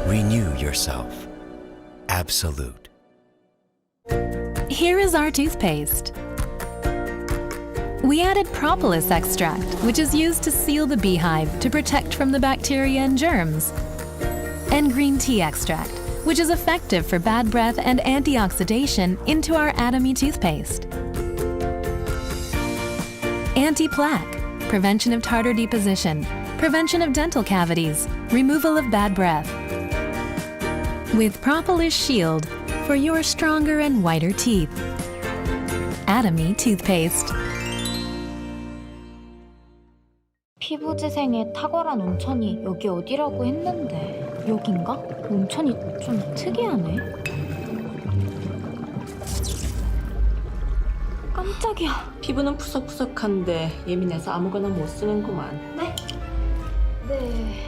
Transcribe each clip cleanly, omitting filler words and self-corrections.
Renew yourself. Absolute. Here is our toothpaste. We added propolis extract, which is used to seal the beehive to protect from the bacteria and germs. And green tea extract, which is effective for bad breath and antioxidation into our ATOMY toothpaste. Anti-plaque, prevention of tartar deposition, prevention of dental cavities, removal of bad breath. With propolis shield for your stronger and whiter teeth. ATOMY toothpaste. 피부 재생에 탁월한 온천이 여기 어디라고 했는데 여긴가? 온천이 좀 특이하네. 깜짝이야. 피부는 푸석푸석한데 예민해서 아무거나 못 쓰는구만. 네? 네.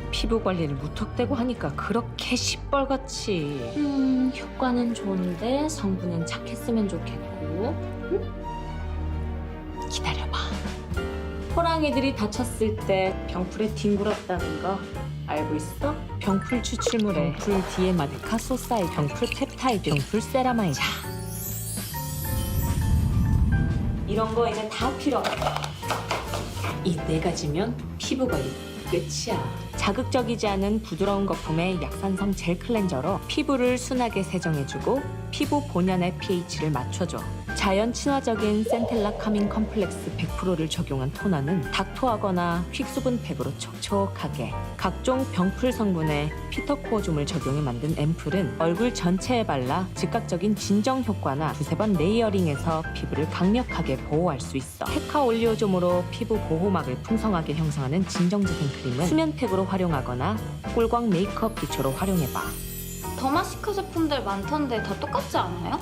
피부 관리를 무턱대고 하니까 그렇게 시뻘겋지. 효과는 좋은데 성분은 착했으면 좋겠고. 기다려봐. 호랑이들이 다쳤을 때 병풀에 뒹굴었다는 거 알고 있어? 병풀 추출물에 병풀 디에마데카소사이드, 병풀 펩타이드, 병풀 세라마이드. 이런 거 이제 다 필요 없어. 이 네 가지면 피부 관리 끝이야. 자극적이지 않은 부드러운 거품의 약산성 젤 클렌저로 피부를 순하게 세정해주고 피부 본연의 pH를 맞춰줘. 자연 친화적인 센텔라 카밍 컴플렉스 100%를 적용한 토너는 닥토하거나 퀵수분 팩으로 촉촉하게, 각종 병풀 성분의 피터코어줌을 적용해 만든 앰플은 얼굴 전체에 발라 즉각적인 진정 효과나 두세 번 레이어링해서 피부를 강력하게 보호할 수 있어. 헤카 올리오좀으로 피부 보호막을 풍성하게 형성하는 진정재생 크림은 수면팩으로 활용하거나 꿀광 메이크업 기초로 활용해봐. 더마시카 제품들 많던데 다 똑같지 않아요?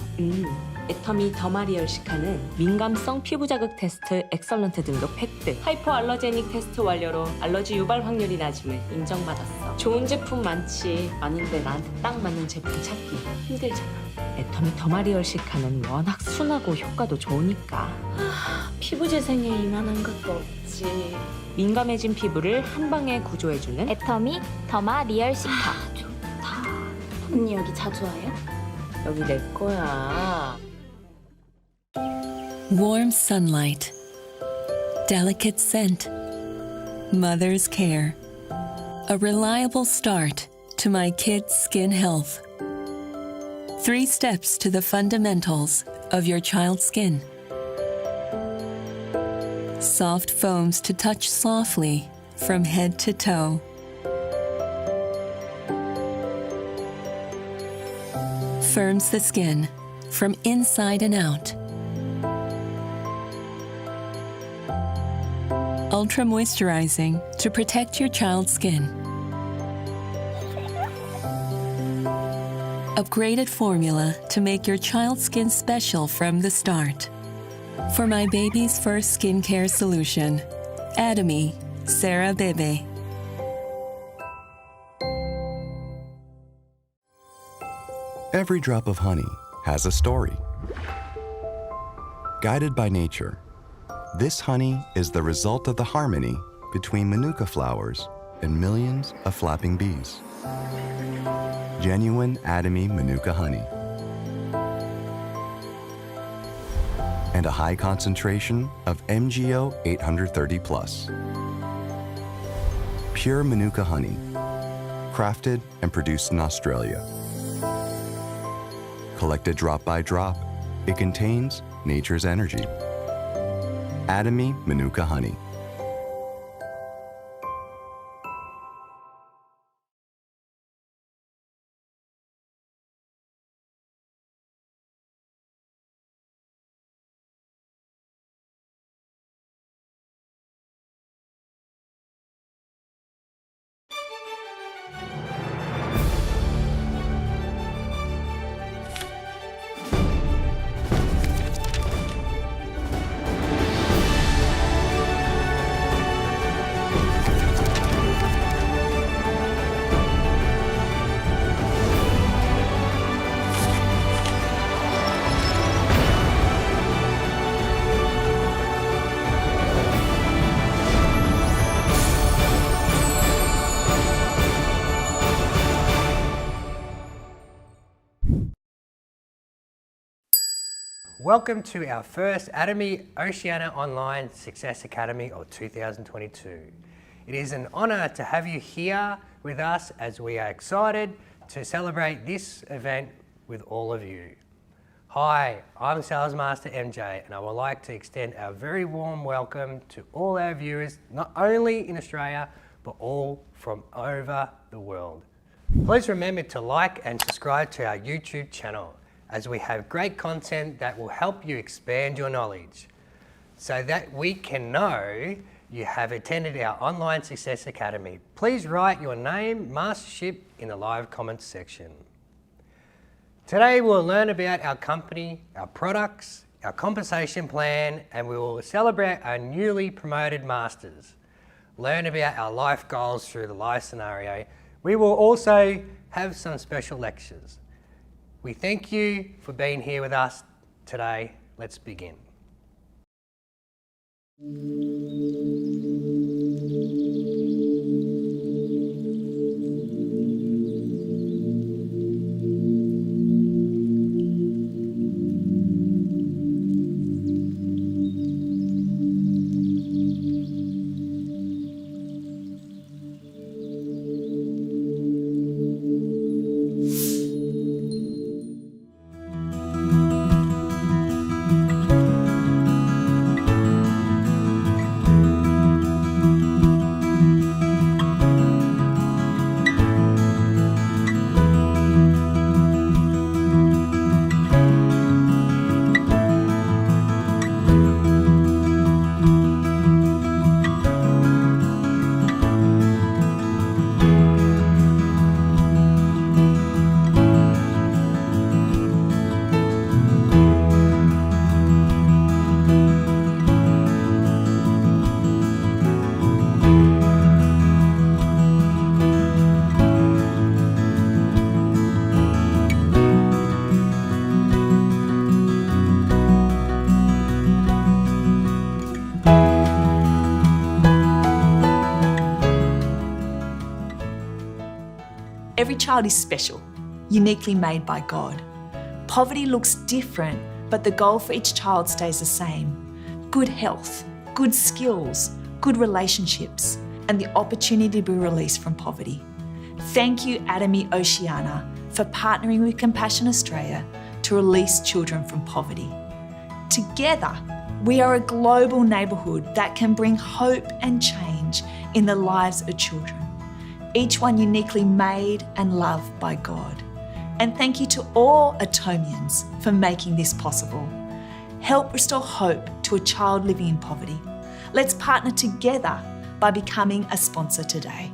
애터미 더마리얼 시카는 민감성 피부 자극 테스트 엑설런트 등급 획득, 하이포 알러제닉 테스트 완료로 알러지 유발 확률이 낮음을 인정받았어. 좋은 제품 많지. 많은데 나한테 딱 맞는 제품 찾기 힘들잖아. 애터미 더마리얼 시카는 워낙 순하고 효과도 좋으니까. 피부 재생에 이만한 것도 없지. 민감해진 피부를 한 방에 구조해주는 애터미 더마 리얼 시카. 좋다. 언니 여기 자주 와요? 여기 내 거야. Warm sunlight, delicate scent, mother's care. A reliable start to my kids' skin health. 3 steps to the fundamentals of your child's skin. Soft foams to touch softly from head to toe. Firms the skin from inside and out. Ultra moisturizing to protect your child's skin. Upgraded formula to make your child's skin special from the start. For my baby's first skincare solution, ATOMY Sarah Bebe. Every drop of honey has a story. Guided by nature, this honey is the result of the harmony between manuka flowers and millions of flapping bees. Genuine ATOMY manuka honey. And a high concentration of MgO 830+. Pure manuka honey, crafted and produced in Australia. Collected drop by drop, it contains nature's energy. ATOMY Manuka Honey. Welcome to our first ATOMY Oceania Online Success Academy of 2022. It is an honour to have you here with us as we are excited to celebrate this event with all of you. Hi, I'm Sales Master MJ and I would like to extend our very warm welcome to all our viewers, not only in Australia, but all from over the world. Please remember to like and subscribe to our YouTube channel, as we have great content that will help you expand your knowledge so that we can know you have attended our Online Success Academy. Please write your name, mastership in the live comments section. Today we'll learn about our company, our products, our compensation plan, and we will celebrate our newly promoted masters. Learn about our life goals through the life scenario. We will also have some special lectures. We thank you for being here with us today. Let's begin. Every child is special, uniquely made by God. Poverty looks different, but the goal for each child stays the same. Good health, good skills, good relationships, and the opportunity to be released from poverty. Thank you, ATOMY Oceania, for partnering with Compassion Australia to release children from poverty. Together, we are a global neighbourhood that can bring hope and change in the lives of children. Each one uniquely made and loved by God. And thank you to all ATOMIans for making this possible. Help restore hope to a child living in poverty. Let's partner together by becoming a sponsor today.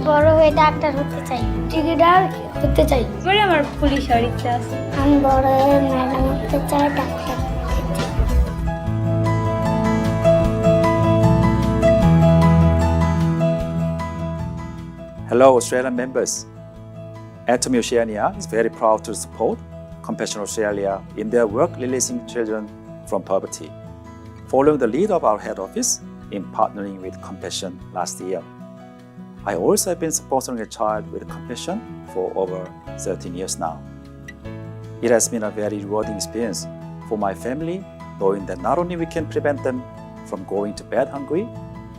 বড় হয়ে doctor হতে চাই, cricketer হতে চাই, পরে আমার police হওয়ার ইচ্ছা আছে। আমি বড় হয়ে ম্যাডাম হতে চাই, doctor. Hello Australian members. ATOMY Oceania is very proud to support Compassion Australia in their work releasing children from poverty, following the lead of our head office in partnering with Compassion last year. I also have been sponsoring a child with Compassion for over 13 years now. It has been a very rewarding experience for my family, knowing that not only we can prevent them from going to bed hungry,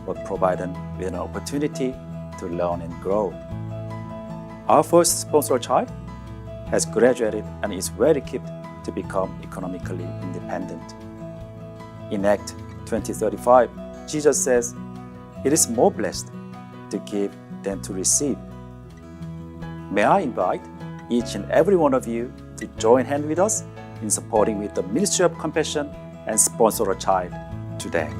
but provide them with an opportunity to learn and grow. Our first sponsored child has graduated and is well equipped to become economically independent. In Act 20:35, Jesus says, "It is more blessed to give than to receive." May I invite each and every one of you to join hands with us in supporting with the Ministry of Compassion and sponsor a child today.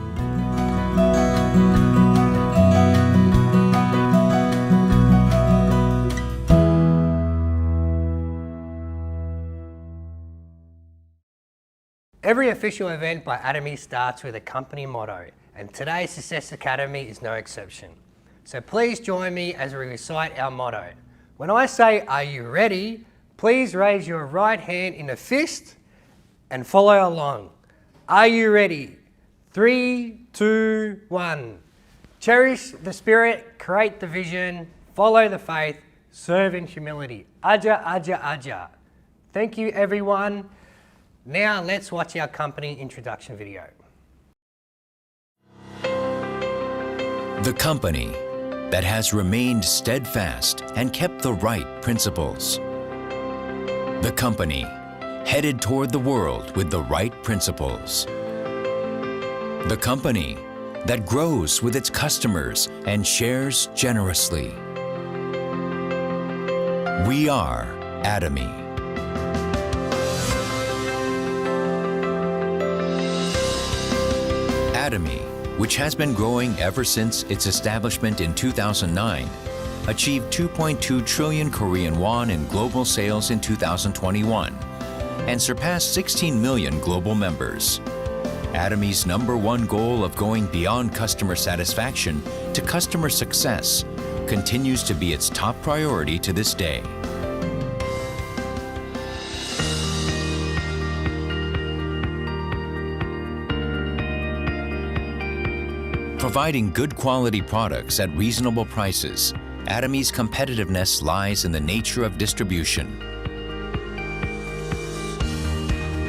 Every official event by ATOMY starts with a company motto, and today's Success Academy is no exception. So please join me as we recite our motto. When I say, "Are you ready?" please raise your right hand in a fist and follow along. Are you ready? 3, 2, 1. Cherish the spirit, create the vision, follow the faith, serve in humility. Aja, aja, aja. Thank you, everyone. Now let's watch our company introduction video. The company that has remained steadfast and kept the right principles. The company headed toward the world with the right principles. The company that grows with its customers and shares generously. We are ATOMY. ATOMY, which has been growing ever since its establishment in 2009, achieved 2.2 trillion Korean won in global sales in 2021 and surpassed 16 million global members. ATOMY's #1 goal of going beyond customer satisfaction to customer success continues to be its top priority to this day. Providing good quality products at reasonable prices, ATOMY's competitiveness lies in the nature of distribution.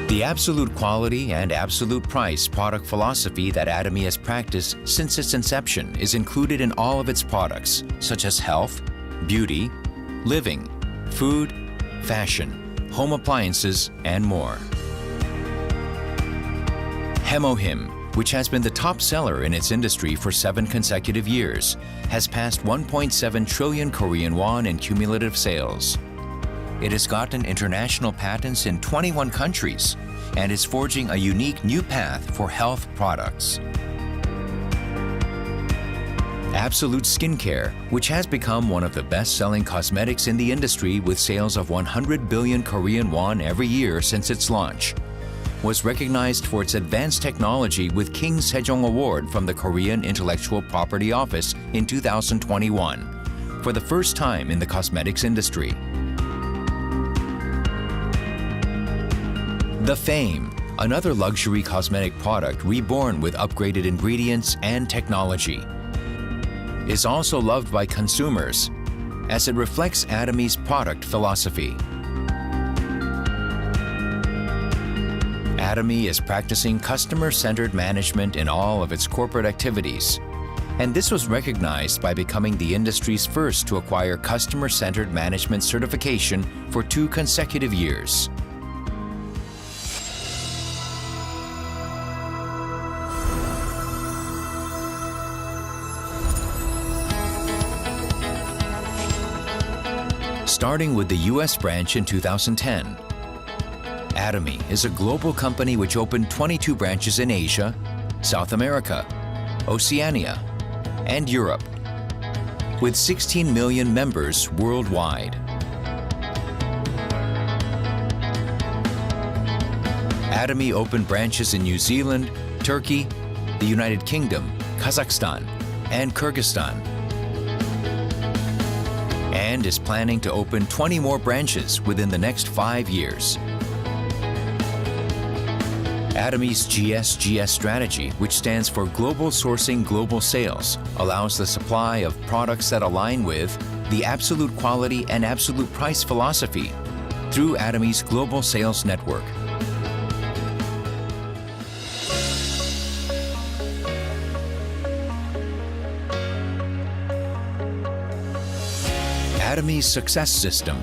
The absolute quality and absolute price product philosophy that ATOMY has practiced since its inception is included in all of its products, such as health, beauty, living, food, fashion, home appliances, and more. Hemohim, which has been the top seller in its industry for 7 consecutive years, has passed 1.7 trillion Korean won in cumulative sales. It has gotten international patents in 21 countries and is forging a unique new path for health products. Absolute Skincare, which has become one of the best-selling cosmetics in the industry with sales of 100 billion Korean won every year since its launch, was recognized for its advanced technology with King Sejong Award from the Korean Intellectual Property Office in 2021, for the first time in the cosmetics industry. The Fame, another luxury cosmetic product reborn with upgraded ingredients and technology, is also loved by consumers as it reflects ATOMY's product philosophy. ATOMY is practicing customer-centered management in all of its corporate activities, and this was recognized by becoming the industry's first to acquire customer-centered management certification for 2 consecutive years. Starting with the US branch in 2010, ATOMY is a global company which opened 22 branches in Asia, South America, Oceania, and Europe, with 16 million members worldwide. ATOMY opened branches in New Zealand, Turkey, the United Kingdom, Kazakhstan, and Kyrgyzstan, and is planning to open 20 more branches within the next 5 years. ATOMY's GSGS strategy, which stands for Global Sourcing Global Sales, allows the supply of products that align with the absolute quality and absolute price philosophy through ATOMY's global sales network. ATOMY's success system,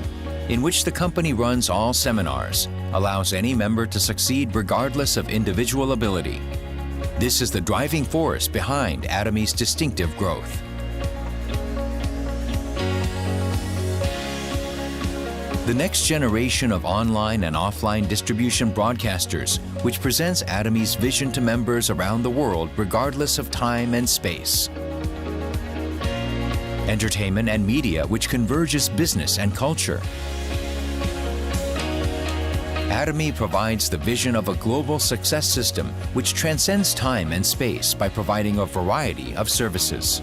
in which the company runs all seminars, allows any member to succeed regardless of individual ability. This is the driving force behind ATOMY's distinctive growth. The next generation of online and offline distribution broadcasters, which presents ATOMY's vision to members around the world regardless of time and space. Entertainment and media, which converges business and culture. ATOMY provides the vision of a global success system which transcends time and space by providing a variety of services.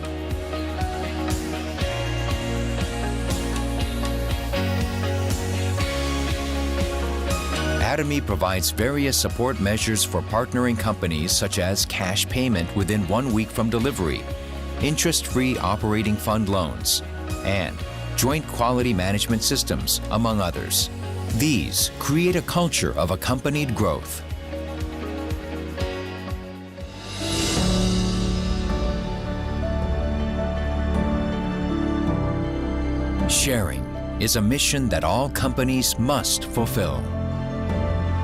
ATOMY provides various support measures for partnering companies such as cash payment within 1 week from delivery, interest-free operating fund loans, and joint quality management systems, among others. These create a culture of accompanied growth. Sharing is a mission that all companies must fulfill.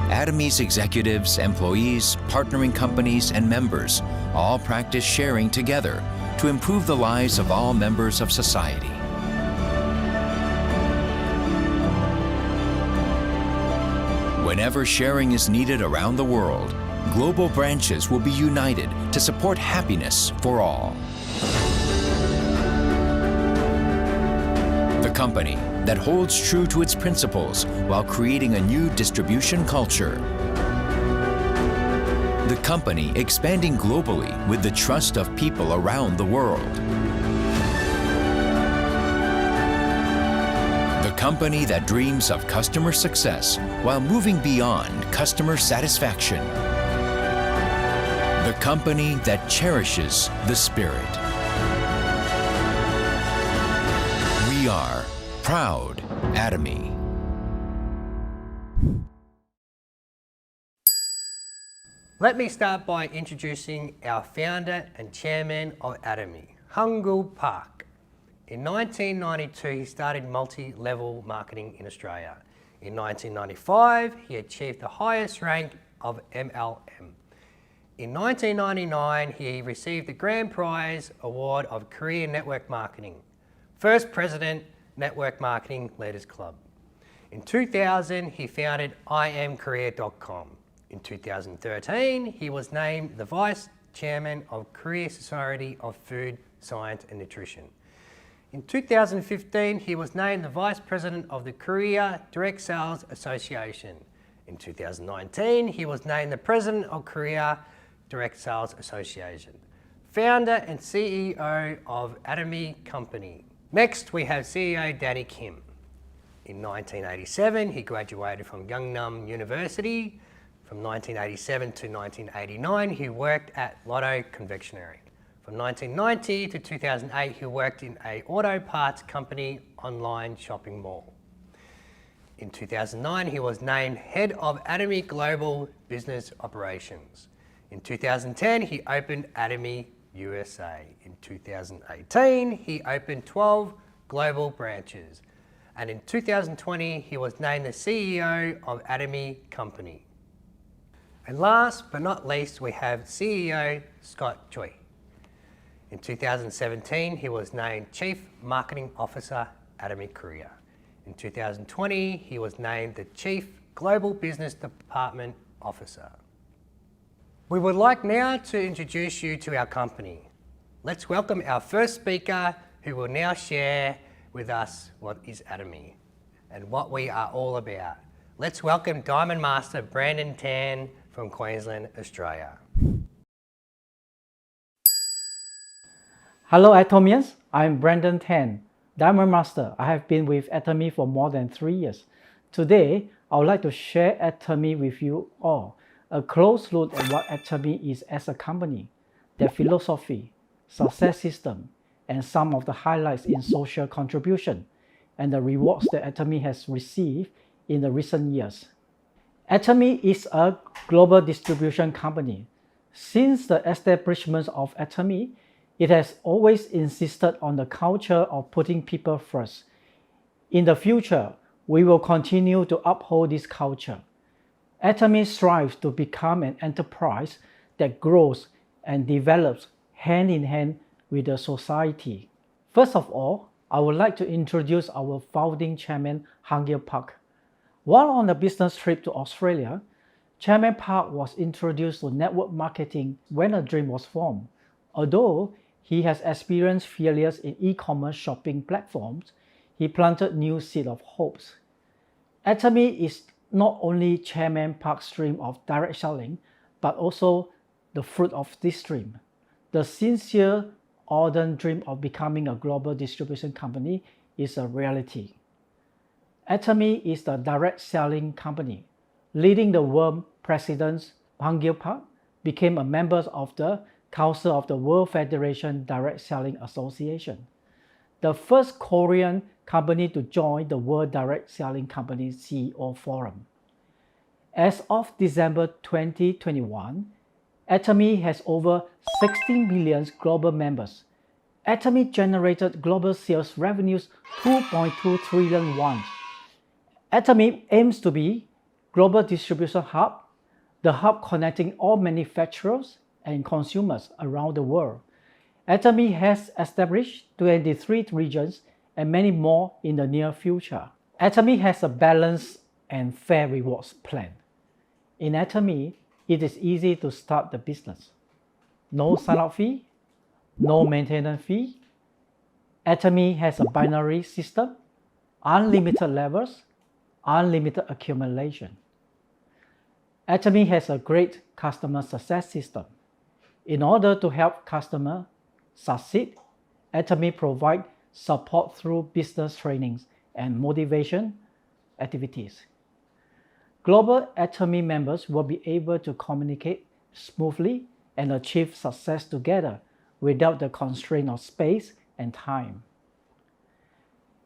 ATOMY's executives, employees, partnering companies, and members all practice sharing together to improve the lives of all members of society. Whenever sharing is needed around the world, global branches will be united to support happiness for all. The company that holds true to its principles while creating a new distribution culture. The company expanding globally with the trust of people around the world. The company that dreams of customer success while moving beyond customer satisfaction. The company that cherishes the spirit. We are proud ATOMY. Let me start by introducing our founder and chairman of ATOMY, Hung-Gul Park. In 1992, he started multi-level marketing in Australia. In 1995, he achieved the highest rank of MLM. In 1999, he received the Grand Prize Award of Career Network Marketing, first president, Network Marketing Leaders Club. In 2000, he founded IamCareer.com. In 2013, he was named the Vice Chairman of Korea Society of Food, Science and Nutrition. In 2015, he was named the Vice President of the Korea Direct Sales Association. In 2019, he was named the President of Korea Direct Sales Association. Founder and CEO of ATOMY Company. Next, we have CEO Danny Kim. In 1987, he graduated from Gangnam University. From 1987 to 1989, he worked at Lotto Confectionery. From 1990 to 2008, he worked in a auto parts company online shopping mall. In 2009, he was named Head of ATOMY Global Business Operations. In 2010, he opened ATOMY USA. In 2018, he opened 12 global branches. And in 2020, he was named the CEO of ATOMY Company. And last but not least, we have CEO Scott Choi. In 2017, he was named Chief Marketing Officer, ATOMY Korea. In 2020, he was named the Chief Global Business Department Officer. We would like now to introduce you to our company. Let's welcome our first speaker, who will now share with us what is ATOMY and what we are all about. Let's welcome Diamond Master Brandon Tan from Queensland, Australia. Hello ATOMians, I'm Brandon Tan, Diamond Master. I have been with ATOMY for more than 3 years. Today, I would like to share ATOMY with you all. A close look at what ATOMY is as a company, their philosophy, success system, and some of the highlights in social contribution, and the rewards that ATOMY has received in the recent years. ATOMY is a global distribution company. Since the establishment of ATOMY, it has always insisted on the culture of putting people first. In the future, we will continue to uphold this culture. ATOMY strives to become an enterprise that grows and develops hand in hand with the society. First of all, I would like to introduce our founding chairman, Hung-Gul Park. While on a business trip to Australia, Chairman Park was introduced to network marketing when a dream was formed. Although he has experienced failures in e-commerce shopping platforms, he planted new seeds of hopes. ATOMY is not only Chairman Park's dream of direct selling, but also the fruit of this dream. The sincere, ardent dream of becoming a global distribution company is a reality. ATOMY is the direct selling company. Leading the world, President Hung-Gul Park became a member of the Council of the World Federation Direct Selling Association. the first Korean company to join the World Direct Selling Company CEO Forum. As of December 2021, ATOMY has over 16 million global members. ATOMY generated global sales revenues 2.2 trillion won. ATOMY aims to be global distribution hub, the hub connecting all manufacturers and consumers around the world. ATOMY has established 23 regions and many more in the near future. ATOMY has a balanced and fair rewards plan. In ATOMY, it is easy to start the business. No sign-up fee, no maintenance fee. ATOMY has a binary system, unlimited levels, unlimited accumulation. ATOMY has a great customer success system. In order to help customers succeed, ATOMY provides support through business trainings and motivation activities. Global ATOMY members will be able to communicate smoothly and achieve success together without the constraint of space and time.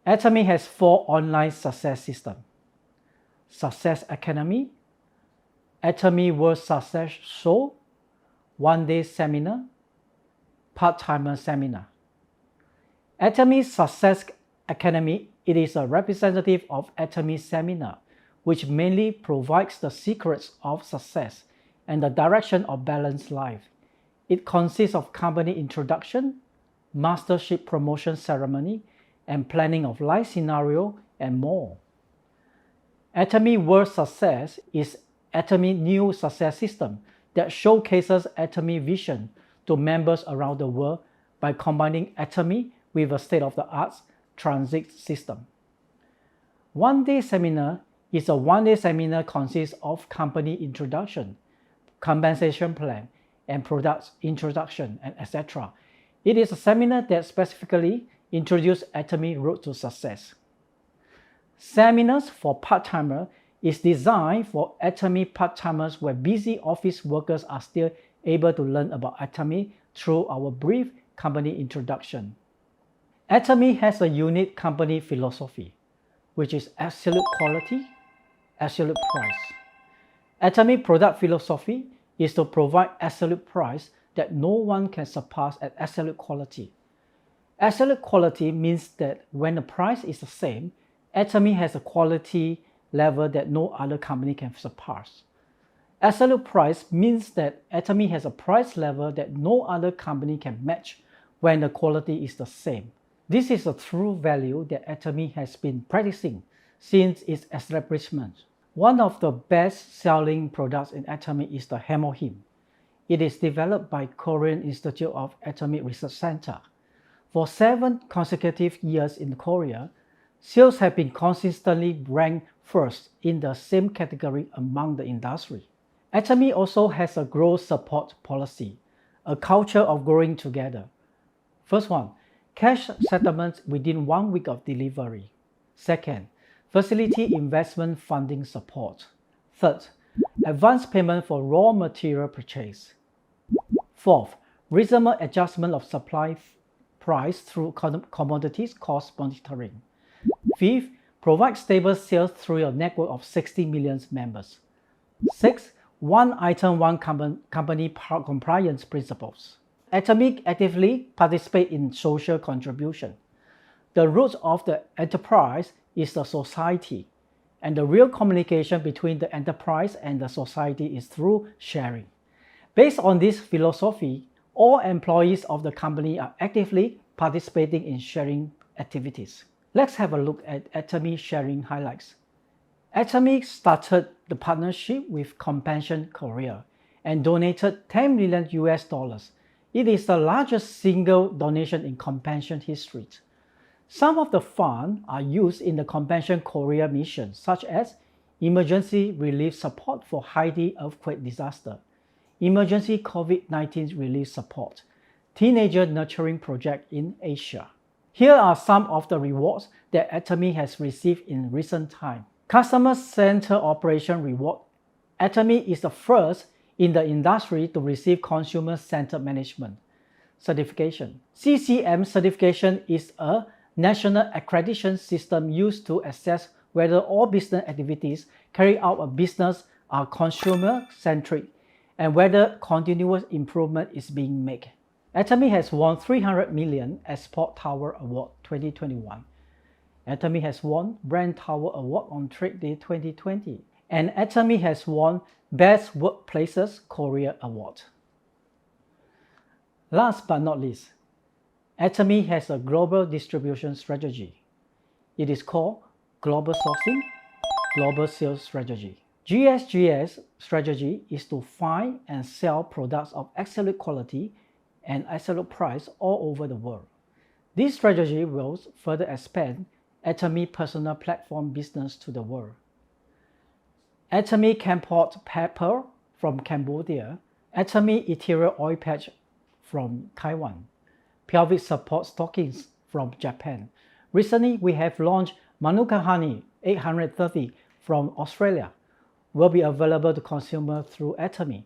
ATOMY has 4 online success systems: Success Academy, ATOMY World Success Show, one-day seminar, part-timer seminar. ATOMY Success Academy, it is a representative of ATOMY seminar, which mainly provides the secrets of success and the direction of balanced life. It consists of company introduction, mastership promotion ceremony, and planning of life scenario, and more. ATOMY World Success is ATOMY new success system that showcases ATOMY vision to members around the world by combining ATOMY with a state-of-the-art transit system. One-day seminar is a one-day seminar consists of company introduction, compensation plan, and product introduction, and etc. It is a seminar that specifically introduces ATOMY road to success. Seminars for part-timers is designed for ATOMY part-timers where busy office workers are still able to learn about ATOMY through our brief company introduction. ATOMY has a unique company philosophy, which is absolute quality, absolute price. ATOMY product philosophy is to provide absolute price that no one can surpass at absolute quality. Absolute quality means that when the price is the same, ATOMY has a quality level that no other company can surpass. Absolute price means that ATOMY has a price level that no other company can match when the quality is the same. This is a true value that ATOMY has been practicing since its establishment. One of the best-selling products in ATOMY is the Hemohim. It is developed by Korean Institute of Atomic Research Center. For 7 consecutive years in Korea, sales have been consistently ranked first in the same category among the industry. ATOMY also has a growth support policy, a culture of growing together. First one, cash settlements within 1 week of delivery. Second, facility investment funding support. Third, advance payment for raw material purchase. Fourth, reasonable adjustment of supply price through commodities cost monitoring. Fifth, provide stable sales through a network of 60 million members. Sixth, one item, one company compliance principles. ATOMY actively participate in social contribution. The roots of the enterprise is the society, and the real communication between the enterprise and the society is through sharing. Based on this philosophy, all employees of the company are actively participating in sharing activities. Let's have a look at ATOMY sharing highlights. ATOMY started the partnership with Compassion Korea and donated $10 million US. It is the largest single donation in Compassion history. Some of the funds are used in the Compassion Korea mission, such as emergency relief support for Haiti earthquake disaster, emergency COVID-19 relief support, teenager nurturing project in Asia. Here are some of the rewards that ATOMY has received in recent time. Customer Center Operation Reward. ATOMY is the first in the industry to receive Consumer Centered Management certification. CCM certification is a national accreditation system used to assess whether all business activities carried out a business are consumer-centric and whether continuous improvement is being made. ATOMY has won 300 million Export Tower Award 2021. ATOMY has won Brand Tower Award on Trade Day 2020. And ATOMY has won Best Workplaces Korea Award. Last but not least, ATOMY has a global distribution strategy. It is called Global Sourcing, Global Sales Strategy. GSGS strategy is to find and sell products of excellent quality and excellent price all over the world. This strategy will further expand ATOMY personal platform business to the world. ATOMY Camport Pepper from Cambodia, ATOMY Ethereal Oil Patch from Taiwan, pelvic support stockings from Japan. Recently, we have launched Manuka Honey 830 from Australia. Will be available to consumers through ATOMY.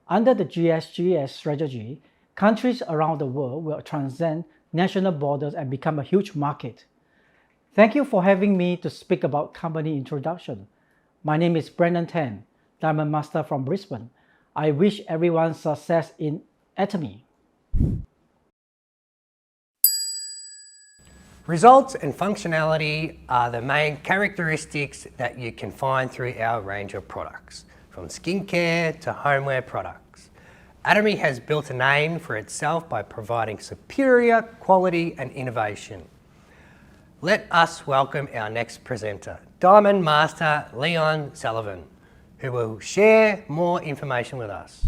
Under the GSGS strategy, countries around the world will transcend national borders and become a huge market. Thank you for having me to speak about company introduction. My name is Brendan Tan, Diamond Master from Brisbane. I wish everyone success in ATOMY. Results and functionality are the main characteristics that you can find through our range of products, from skincare to homeware products. ATOMY has built a name for itself by providing superior quality and innovation. Let us welcome our next presenter, Diamond Master Leon Sullivan, who will share more information with us.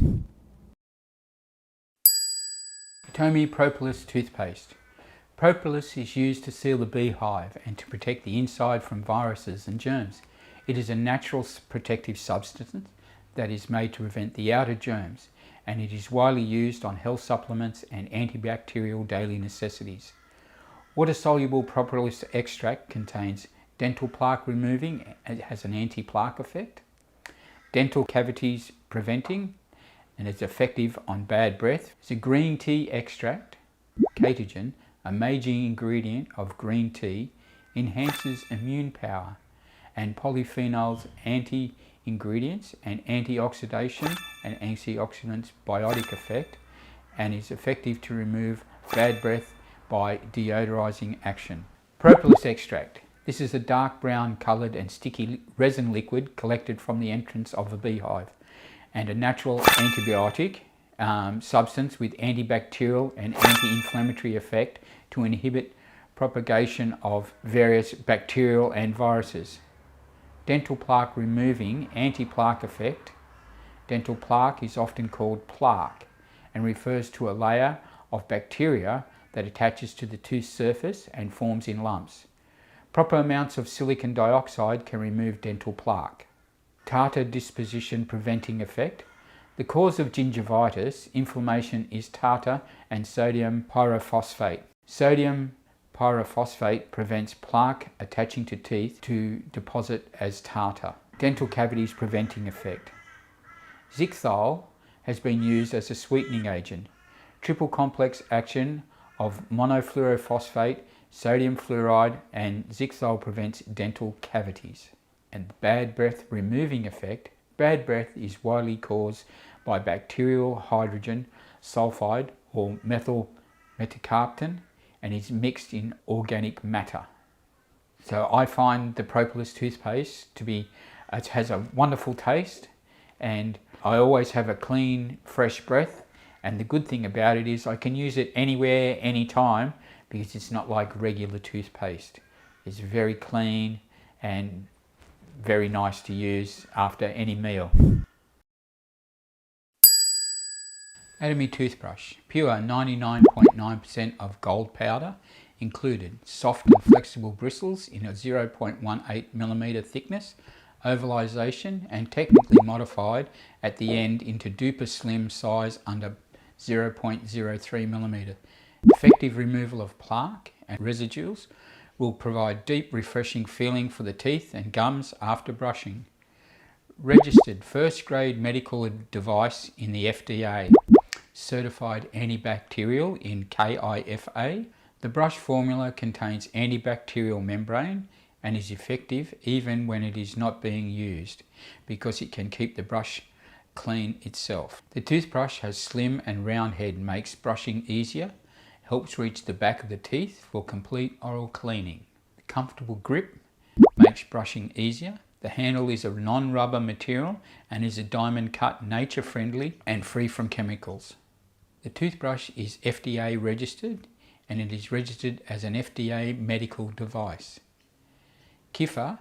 ATOMY Propolis Toothpaste. Propolis is used to seal the beehive and to protect the inside from viruses and germs. It is a natural protective substance that is made to prevent the outer germs, and it is widely used on health supplements and antibacterial daily necessities. Water-soluble propolis extract contains dental plaque removing, it has an anti-plaque effect, dental cavities preventing, and it's effective on bad breath. It's a green tea extract, catechin, a major ingredient of green tea, enhances immune power, and polyphenols anti-ingredients and antioxidation and antioxidants biotic effect, and is effective to remove bad breath by deodorizing action. Propolis extract. This is a dark brown coloured and sticky resin liquid collected from the entrance of a beehive, and a natural antibiotic substance with antibacterial and anti-inflammatory effect to inhibit propagation of various bacterial and viruses. Dental plaque removing anti-plaque effect. Dental plaque is often called plaque and refers to a layer of bacteria that attaches to the tooth surface and forms in lumps. Proper amounts of silicon dioxide can remove dental plaque. Tartar disposition preventing effect. The cause of gingivitis, inflammation, is tartar and sodium pyrophosphate. Sodium pyrophosphate prevents plaque attaching to teeth to deposit as tartar. Dental cavities preventing effect. Zicthol has been used as a sweetening agent. Triple complex action of monofluorophosphate, sodium fluoride and Zicthol prevents dental cavities. And bad breath removing effect. Bad breath is widely caused by bacterial hydrogen sulfide or methyl metacarptan and is mixed in organic matter. So I find the Propolis toothpaste to be, it has a wonderful taste, and I always have a clean, fresh breath. And the good thing about it is I can use it anywhere, anytime, because it's not like regular toothpaste. It's very clean and very nice to use after any meal. ATOMY toothbrush, pure 99.9% of gold powder included, soft and flexible bristles in a 0.18mm thickness, ovalization and technically modified at the end into duper slim size under 0.03mm. Effective removal of plaque and residuals will provide deep refreshing feeling for the teeth and gums after brushing. Registered first grade medical device in the FDA. Certified antibacterial in KIFA, The brush formula contains antibacterial membrane and is effective even when it is not being used because it can keep the brush clean itself. The toothbrush has slim and round head, makes brushing easier, helps reach the back of the teeth for complete oral cleaning. The comfortable grip makes brushing easier. The handle is a non-rubber material and is a diamond cut, nature friendly and free from chemicals. The toothbrush is FDA registered and it is registered as an FDA medical device. KIFA,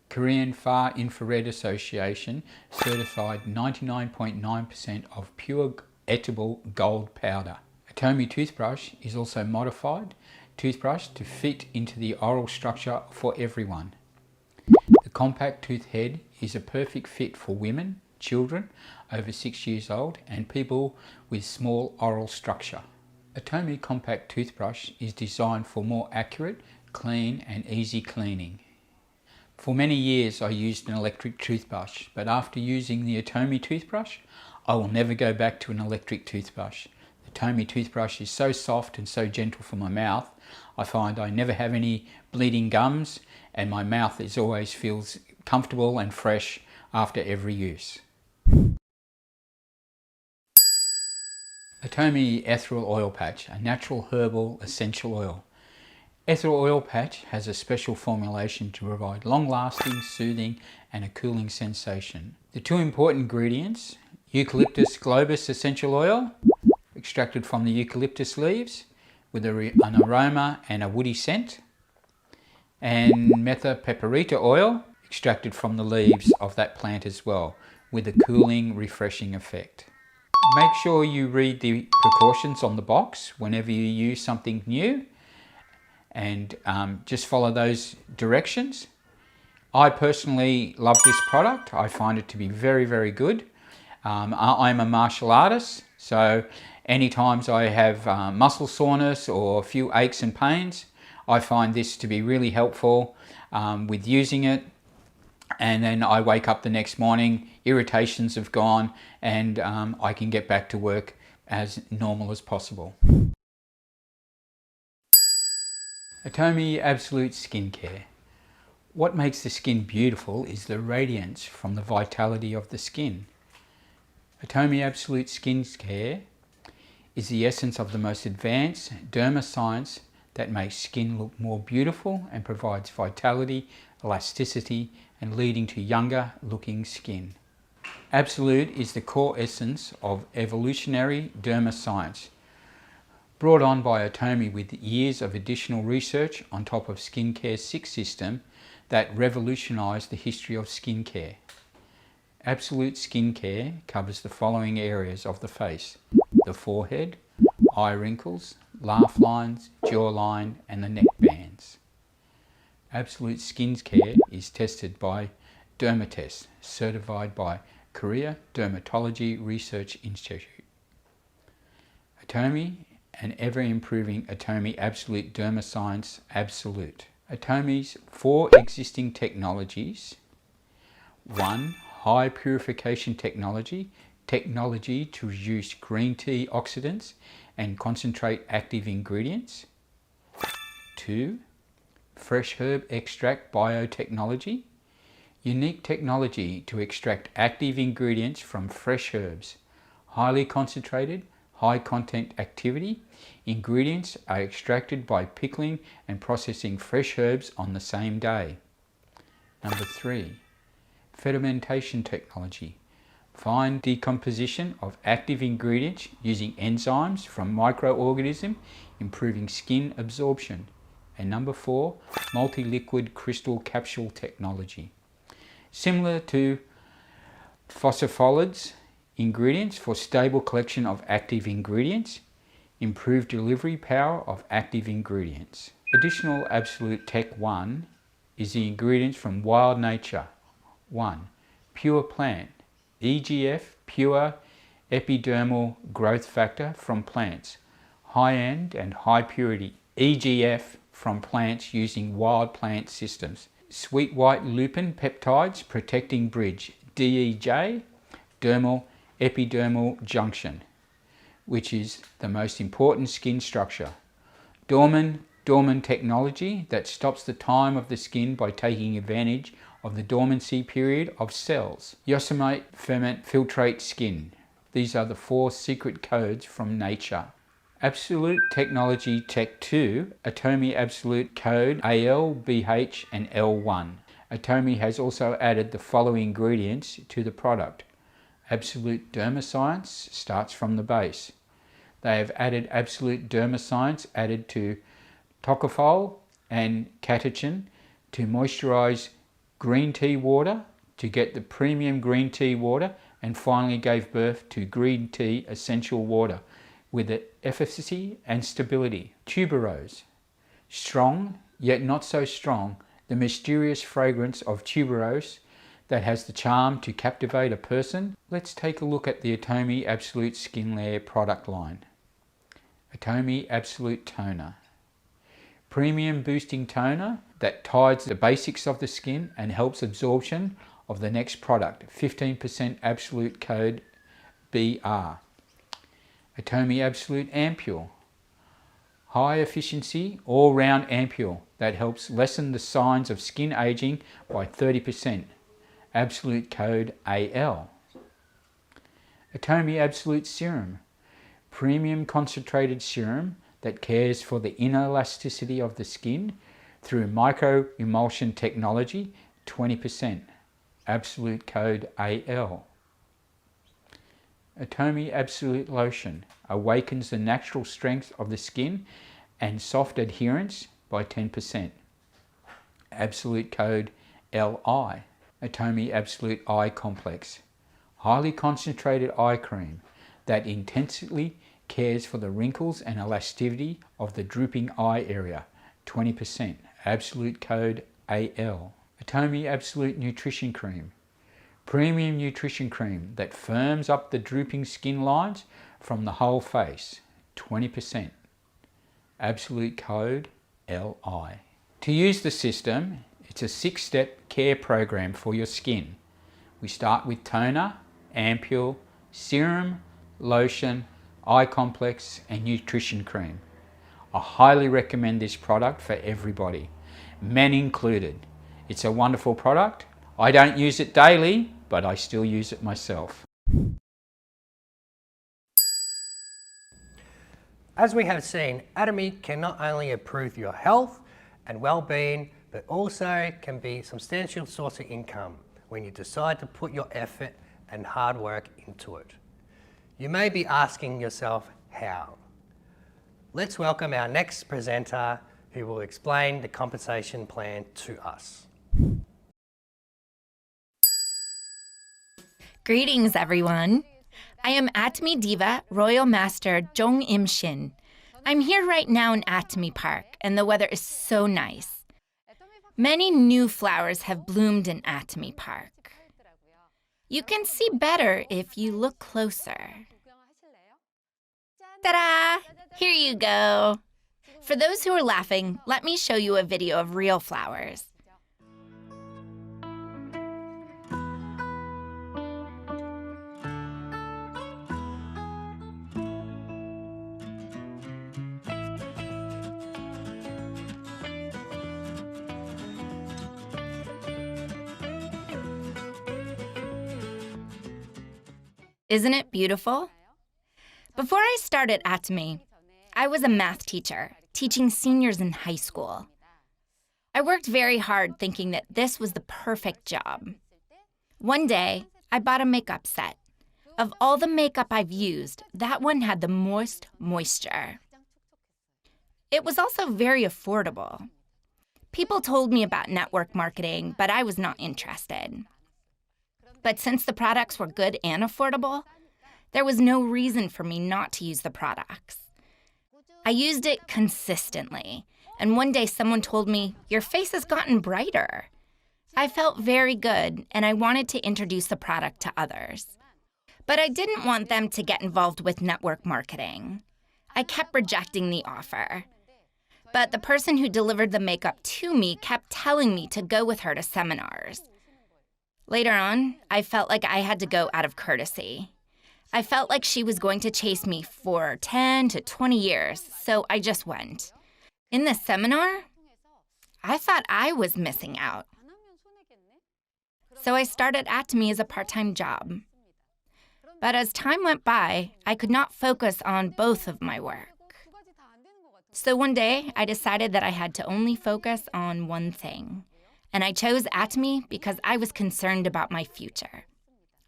Korean Far Infrared Association, certified 99.9% of pure edible gold powder. ATOMY toothbrush is also modified toothbrush to fit into the oral structure for everyone. The compact tooth head is a perfect fit for women, children over 6 years old and people with small oral structure. ATOMY compact toothbrush is designed for more accurate, clean and easy cleaning. For many years I used an electric toothbrush, but after using the ATOMY toothbrush, I will never go back to an electric toothbrush. The ATOMY toothbrush is so soft and so gentle for my mouth, I find I never have any bleeding gums and my mouth always feels comfortable and fresh after every use. ATOMY Ethereal Oil Patch, a natural herbal essential oil. Ethereal Oil Patch has a special formulation to provide long-lasting, soothing and a cooling sensation. The two important ingredients, Eucalyptus globus essential oil, extracted from the eucalyptus leaves with an aroma and a woody scent, and Metha peperita oil, extracted from the leaves of that plant as well, with a cooling, refreshing effect. Make sure you read the precautions on the box whenever you use something new and just follow those directions. I personally love this product. I find it to be very, very good. I'm a martial artist, so any times I have muscle soreness or a few aches and pains, I find this to be really helpful with using it. And then I wake up the next morning, irritations have gone, and I can get back to work as normal as possible. ATOMY Absolute Skincare. What makes the skin beautiful is the radiance from the vitality of the skin. ATOMY Absolute Skincare is the essence of the most advanced derma science that makes skin look more beautiful and provides vitality, elasticity, and leading to younger looking skin. Absolute is the core essence of evolutionary derma science, brought on by ATOMY with years of additional research on top of Skincare 6 system that revolutionised the history of skincare. Absolute Skincare covers the following areas of the face: the forehead, eye wrinkles, laugh lines, jawline, and the neck bands. Absolute Skincare is tested by Dermatest, certified by Korea Dermatology Research Institute. ATOMY, an ever-improving ATOMY Absolute Derma Science Absolute. ATOMY's 4 existing technologies: 1. High purification technology, technology to reduce green tea oxidants and concentrate active ingredients. 2. Fresh herb extract biotechnology, unique technology to extract active ingredients from fresh herbs. Highly concentrated, high content activity. Ingredients are extracted by pickling and processing fresh herbs on the same day. Number 3. Fermentation technology, fine decomposition of active ingredients using enzymes from microorganisms, improving skin absorption. And number 4, multi-liquid crystal capsule technology, similar to phospholipids ingredients for stable collection of active ingredients, improved delivery power of active ingredients. Additional Absolute Tech 1 is the ingredients from wild nature. 1. Pure plant, EGF, pure epidermal growth factor from plants, high-end and high purity EGF from plants using wild plant systems. Sweet white lupin peptides protecting bridge, DEJ, dermal epidermal junction, which is the most important skin structure. Dorman technology that stops the time of the skin by taking advantage of the dormancy period of cells. Yosemite ferment filtrate skin. These are the 4 secret codes from nature. Absolute Technology Tech 2, ATOMY Absolute Code AL, BH and L1. ATOMY has also added the following ingredients to the product. Absolute Dermascience starts from the base. They have added Absolute Dermascience added to tocopherol and catechin to moisturize green tea water to get the premium green tea water, and finally gave birth to green tea essential water with the efficacy and stability. Tuberose. Strong, yet not so strong, the mysterious fragrance of tuberose that has the charm to captivate a person. Let's take a look at the ATOMY Absolute Skin Layer product line. ATOMY Absolute Toner. Premium boosting toner that tides the basics of the skin and helps absorption of the next product. 15% absolute code BR. ATOMY Absolute Ampule. High efficiency all-round ampule that helps lessen the signs of skin aging by 30%. Absolute code AL. ATOMY Absolute Serum. Premium concentrated serum that cares for the inner elasticity of the skin through micro-emulsion technology, 20%. Absolute code AL. ATOMY Absolute Lotion awakens the natural strength of the skin and soft adherence by 10%. Absolute code LI. ATOMY Absolute Eye Complex. Highly concentrated eye cream that intensely cares for the wrinkles and elasticity of the drooping eye area, 20%. Absolute code AL. ATOMY Absolute Nutrition Cream. Premium nutrition cream that firms up the drooping skin lines from the whole face, 20%. Absolute code LI. To use the system, it's a 6-step care program for your skin. We start with toner, ampule, serum, lotion, eye complex and nutrition cream. I highly recommend this product for everybody, men included. It's a wonderful product. I don't use it daily, but I still use it myself. As we have seen, ATOMY can not only improve your health and well-being, but also can be a substantial source of income when you decide to put your effort and hard work into it. You may be asking yourself, how? Let's welcome our next presenter who will explain the compensation plan to us. Greetings, everyone. I am ATOMY Diva Royal Master Jong Im Shin. I'm here right now in ATOMY Park, and the weather is so nice. Many new flowers have bloomed in ATOMY Park. You can see better if you look closer. Ta-da! Here you go. For those who are laughing, let me show you a video of real flowers. Isn't it beautiful? Before I started ATOMY, I was a math teacher, teaching seniors in high school. I worked very hard thinking that this was the perfect job. One day, I bought a makeup set. Of all the makeup I've used, that one had the most moisture. It was also very affordable. People told me about network marketing, but I was not interested. But since the products were good and affordable, there was no reason for me not to use the products. I used it consistently, and one day someone told me, "Your face has gotten brighter." I felt very good, and I wanted to introduce the product to others. But I didn't want them to get involved with network marketing. I kept rejecting the offer. But the person who delivered the makeup to me kept telling me to go with her to seminars. Later on, I felt like I had to go out of courtesy. I felt like she was going to chase me for 10 to 20 years, so I just went. In the seminar, I thought I was missing out. So I started ATOMY as a part-time job. But as time went by, I could not focus on both of my work. So one day, I decided that I had to only focus on one thing. And I chose ATOMY because I was concerned about my future.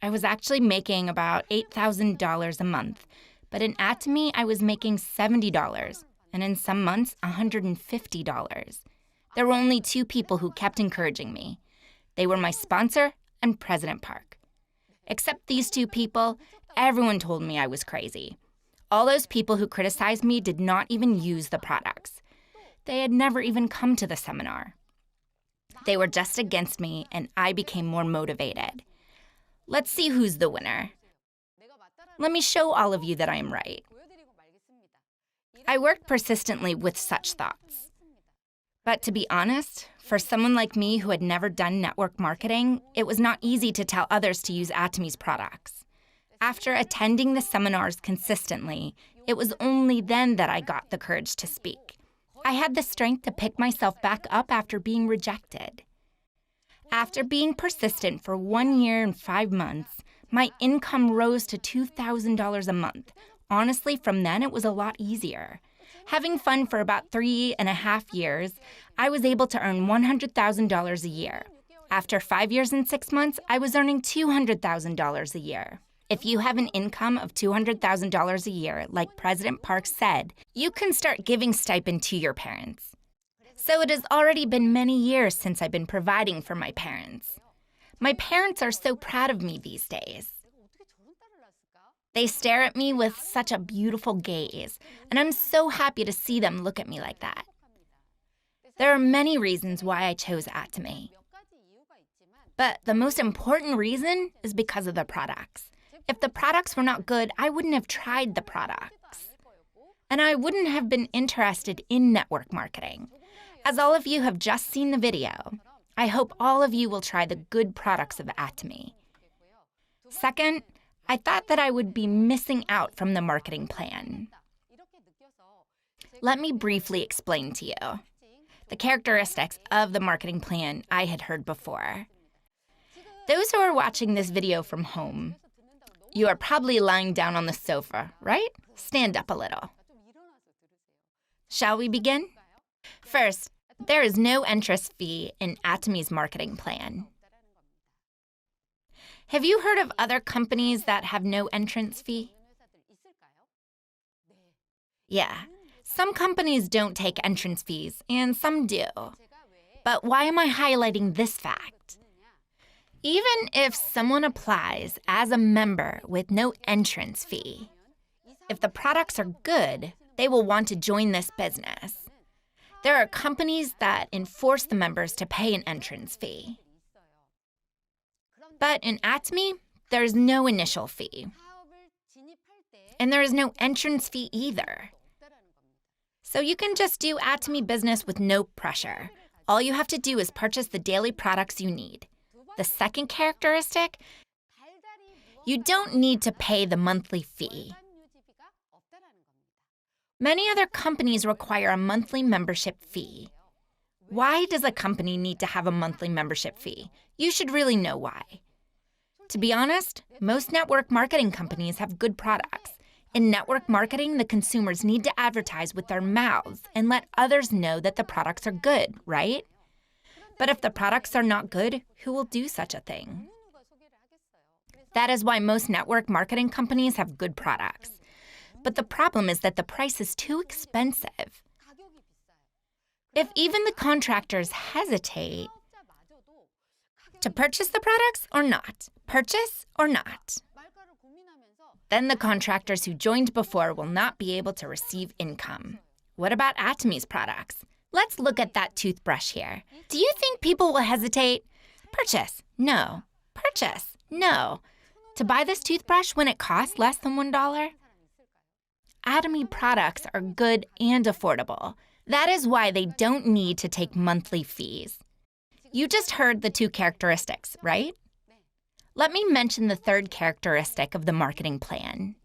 I was actually making about $8,000 a month, but in ATOMY, I was making $70, and in some months, $150. There were only two people who kept encouraging me. They were my sponsor and President Park. Except these two people, everyone told me I was crazy. All those people who criticized me did not even use the products. They had never even come to the seminar. They were just against me, and I became more motivated. Let's see who's the winner. Let me show all of you that I am right. I worked persistently with such thoughts. But to be honest, for someone like me who had never done network marketing, it was not easy to tell others to use ATOMY's products. After attending the seminars consistently, it was only then that I got the courage to speak. I had the strength to pick myself back up after being rejected. After being persistent for 1 year and 5 months, my income rose to $2,000 a month. Honestly, from then it was a lot easier. Having fun for about 3.5 years, I was able to earn $100,000 a year. After 5 years and 6 months, I was earning $200,000 a year. If you have an income of $200,000 a year, like President Park said, you can start giving stipend to your parents. So it has already been many years since I've been providing for my parents. My parents are so proud of me these days. They stare at me with such a beautiful gaze, and I'm so happy to see them look at me like that. There are many reasons why I chose ATOMY. But the most important reason is because of the products. If the products were not good, I wouldn't have tried the products. And I wouldn't have been interested in network marketing. As all of you have just seen the video, I hope all of you will try the good products of ATOMY. Second, I thought that I would be missing out from the marketing plan. Let me briefly explain to you the characteristics of the marketing plan I had heard before. Those who are watching this video from home, you are probably lying down on the sofa, right? Stand up a little. Shall we begin? First, there is no entrance fee in ATOMY's marketing plan. Have you heard of other companies that have no entrance fee? Yeah, some companies don't take entrance fees, and some do. But why am I highlighting this fact? Even if someone applies as a member with no entrance fee, if the products are good, they will want to join this business. There are companies that enforce the members to pay an entrance fee. But in ATOMY, there is no initial fee. And there is no entrance fee either. So you can just do ATOMY business with no pressure. All you have to do is purchase the daily products you need. The second characteristic, you don't need to pay the monthly fee. Many other companies require a monthly membership fee. Why does a company need to have a monthly membership fee? You should really know why. To be honest, most network marketing companies have good products. In network marketing, the consumers need to advertise with their mouths and let others know that the products are good, right? But if the products are not good, who will do such a thing? That is why most network marketing companies have good products. But the problem is that the price is too expensive. If even the contractors hesitate to purchase the products or not, purchase or not, then the contractors who joined before will not be able to receive income. What about ATOMY's products? Let's look at that toothbrush here. Do you think people will hesitate? Purchase? No. Purchase? No. To buy this toothbrush when it costs less than $1? ATOMY products are good and affordable. That is why they don't need to take monthly fees. You just heard the two characteristics, right? Let me mention the third characteristic of the marketing plan.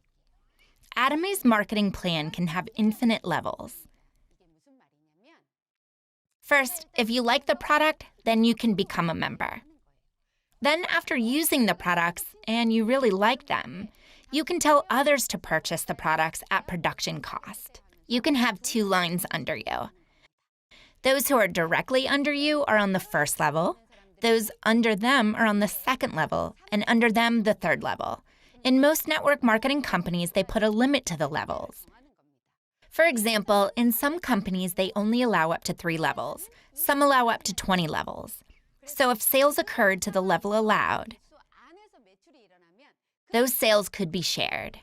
ATOMY's marketing plan can have infinite levels. First, if you like the product, then you can become a member. Then after using the products and you really like them, you can tell others to purchase the products at production cost. You can have 2 lines under you. Those who are directly under you are on the first level. Those under them are on the second level, and under them the third level. In most network marketing companies, they put a limit to the levels. For example, in some companies, they only allow up to 3 levels. Some allow up to 20 levels. So if sales occurred to the level allowed, those sales could be shared.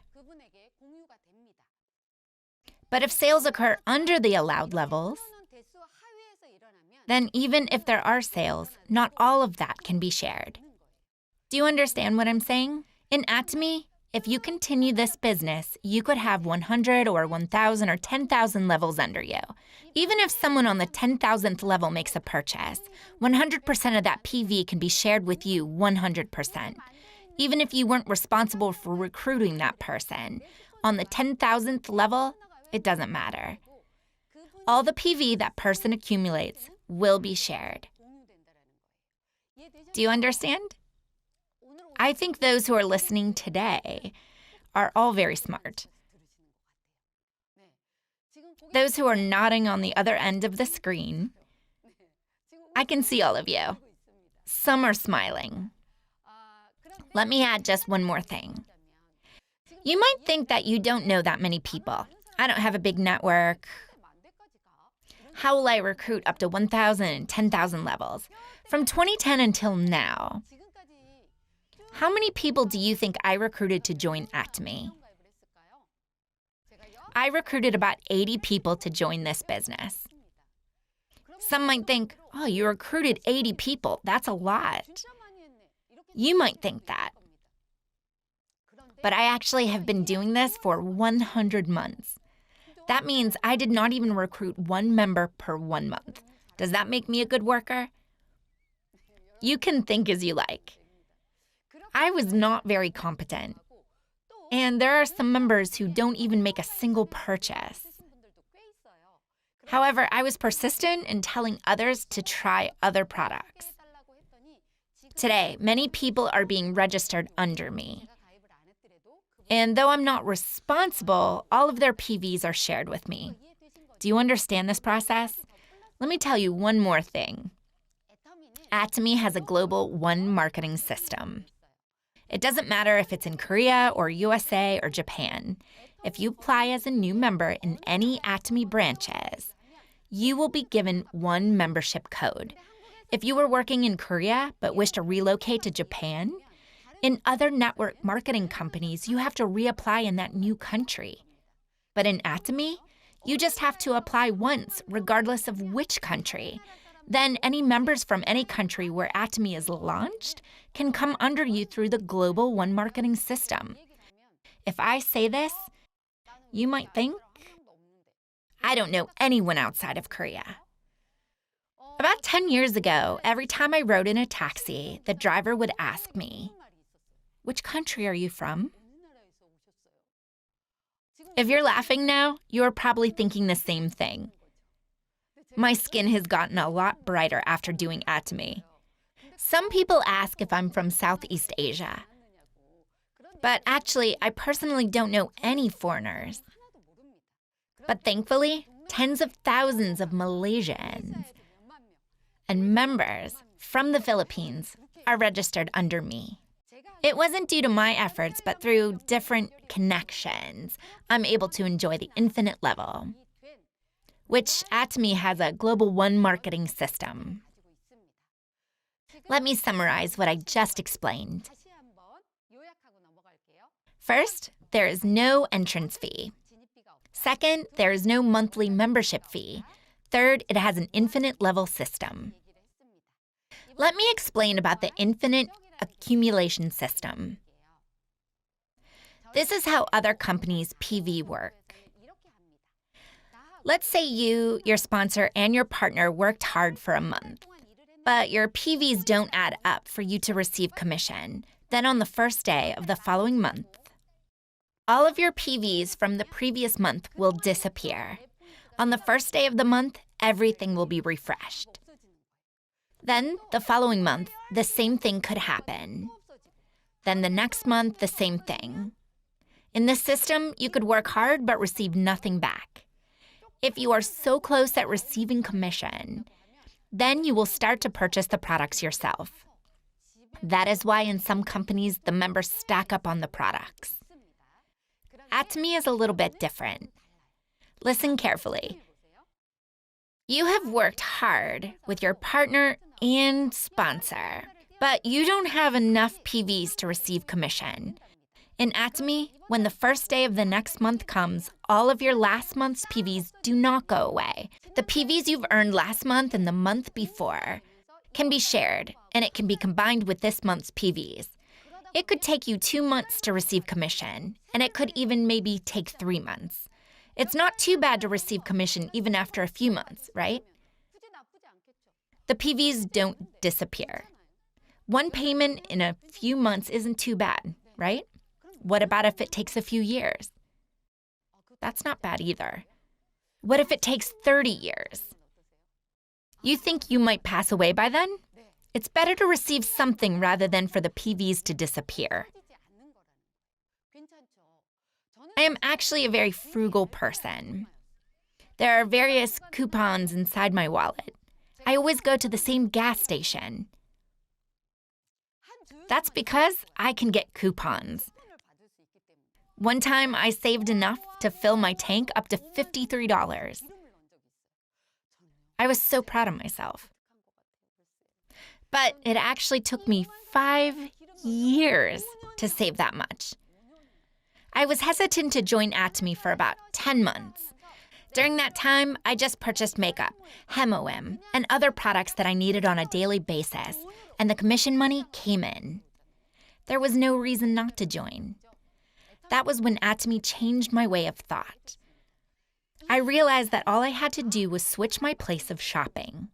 But if sales occur under the allowed levels, then even if there are sales, not all of that can be shared. Do you understand what I'm saying? In ATOMY, if you continue this business, you could have 100 or 1,000 or 10,000 levels under you. Even if someone on the 10,000th level makes a purchase, 100% of that PV can be shared with you 100%. Even if you weren't responsible for recruiting that person, on the 10,000th level, it doesn't matter. All the PV that person accumulates will be shared. Do you understand? I think those who are listening today are all very smart. Those who are nodding on the other end of the screen, I can see all of you. Some are smiling. Let me add just one more thing. You might think that you don't know that many people. I don't have a big network. How will I recruit up to 1,000 and 10,000 levels? From 2010 until now, how many people do you think I recruited to join ATOMY? I recruited about 80 people to join this business. Some might think, oh, you recruited 80 people. That's a lot. You might think that. But I actually have been doing this for 100 months. That means I did not even recruit 1 member per 1 month. Does that make me a good worker? You can think as you like. I was not very competent. And there are some members who don't even make a single purchase. However, I was persistent in telling others to try other products. Today, many people are being registered under me. And though I'm not responsible, all of their PVs are shared with me. Do you understand this process? Let me tell you one more thing. ATOMY has a global one marketing system. It doesn't matter if it's in Korea or USA or Japan. If you apply as a new member in any ATOMY branches, you will be given 1 membership code. If you were working in Korea but wish to relocate to Japan, in other network marketing companies, you have to reapply in that new country. But in ATOMY, you just have to apply once, regardless of which country. Then any members from any country where ATOMY is launched can come under you through the global one marketing system. If I say this, you might think, I don't know anyone outside of Korea. About 10 years ago, every time I rode in a taxi, the driver would ask me, which country are you from? If you're laughing now, you're probably thinking the same thing. My skin has gotten a lot brighter after doing ATOMY. Some people ask if I'm from Southeast Asia. But actually, I personally don't know any foreigners. But thankfully, tens of thousands of Malaysians and members from the Philippines are registered under me. It wasn't due to my efforts, but through different connections, I'm able to enjoy the infinite level, which ATOMY has a global one marketing system. Let me summarize what I just explained. First, there is no entrance fee. Second, there is no monthly membership fee. Third, it has an infinite level system. Let me explain about the infinite accumulation system. This is how other companies' PV work. Let's say you, your sponsor, and your partner worked hard for a month, but your PVs don't add up for you to receive commission. Then on the first day of the following month, all of your PVs from the previous month will disappear. On the first day of the month, everything will be refreshed. Then, the following month, the same thing could happen. Then the next month, the same thing. In this system, you could work hard but receive nothing back. If you are so close at receiving commission, then you will start to purchase the products yourself. That is why in some companies, the members stack up on the products. ATOMY is a little bit different. Listen carefully. You have worked hard with your partner and sponsor, but you don't have enough PVs to receive commission. In ATOMY, when the first day of the next month comes, all of your last month's PVs do not go away. The PVs you've earned last month and the month before can be shared, and it can be combined with this month's PVs. It could take you 2 months to receive commission, and it could even maybe take 3 months. It's not too bad to receive commission even after a few months, right? The PVs don't disappear. One payment in a few months isn't too bad, right? What about if it takes a few years? That's not bad either. What if it takes 30 years? You think you might pass away by then? It's better to receive something rather than for the PVs to disappear. I am actually a very frugal person. There are various coupons inside my wallet. I always go to the same gas station. That's because I can get coupons. One time I saved enough to fill my tank up to $53. I was so proud of myself. But it actually took me 5 years to save that much. I was hesitant to join ATOMY for about 10 months. During that time, I just purchased makeup, Hem-O-M, and other products that I needed on a daily basis, and the commission money came in. There was no reason not to join. That was when ATOMY changed my way of thought. I realized that all I had to do was switch my place of shopping.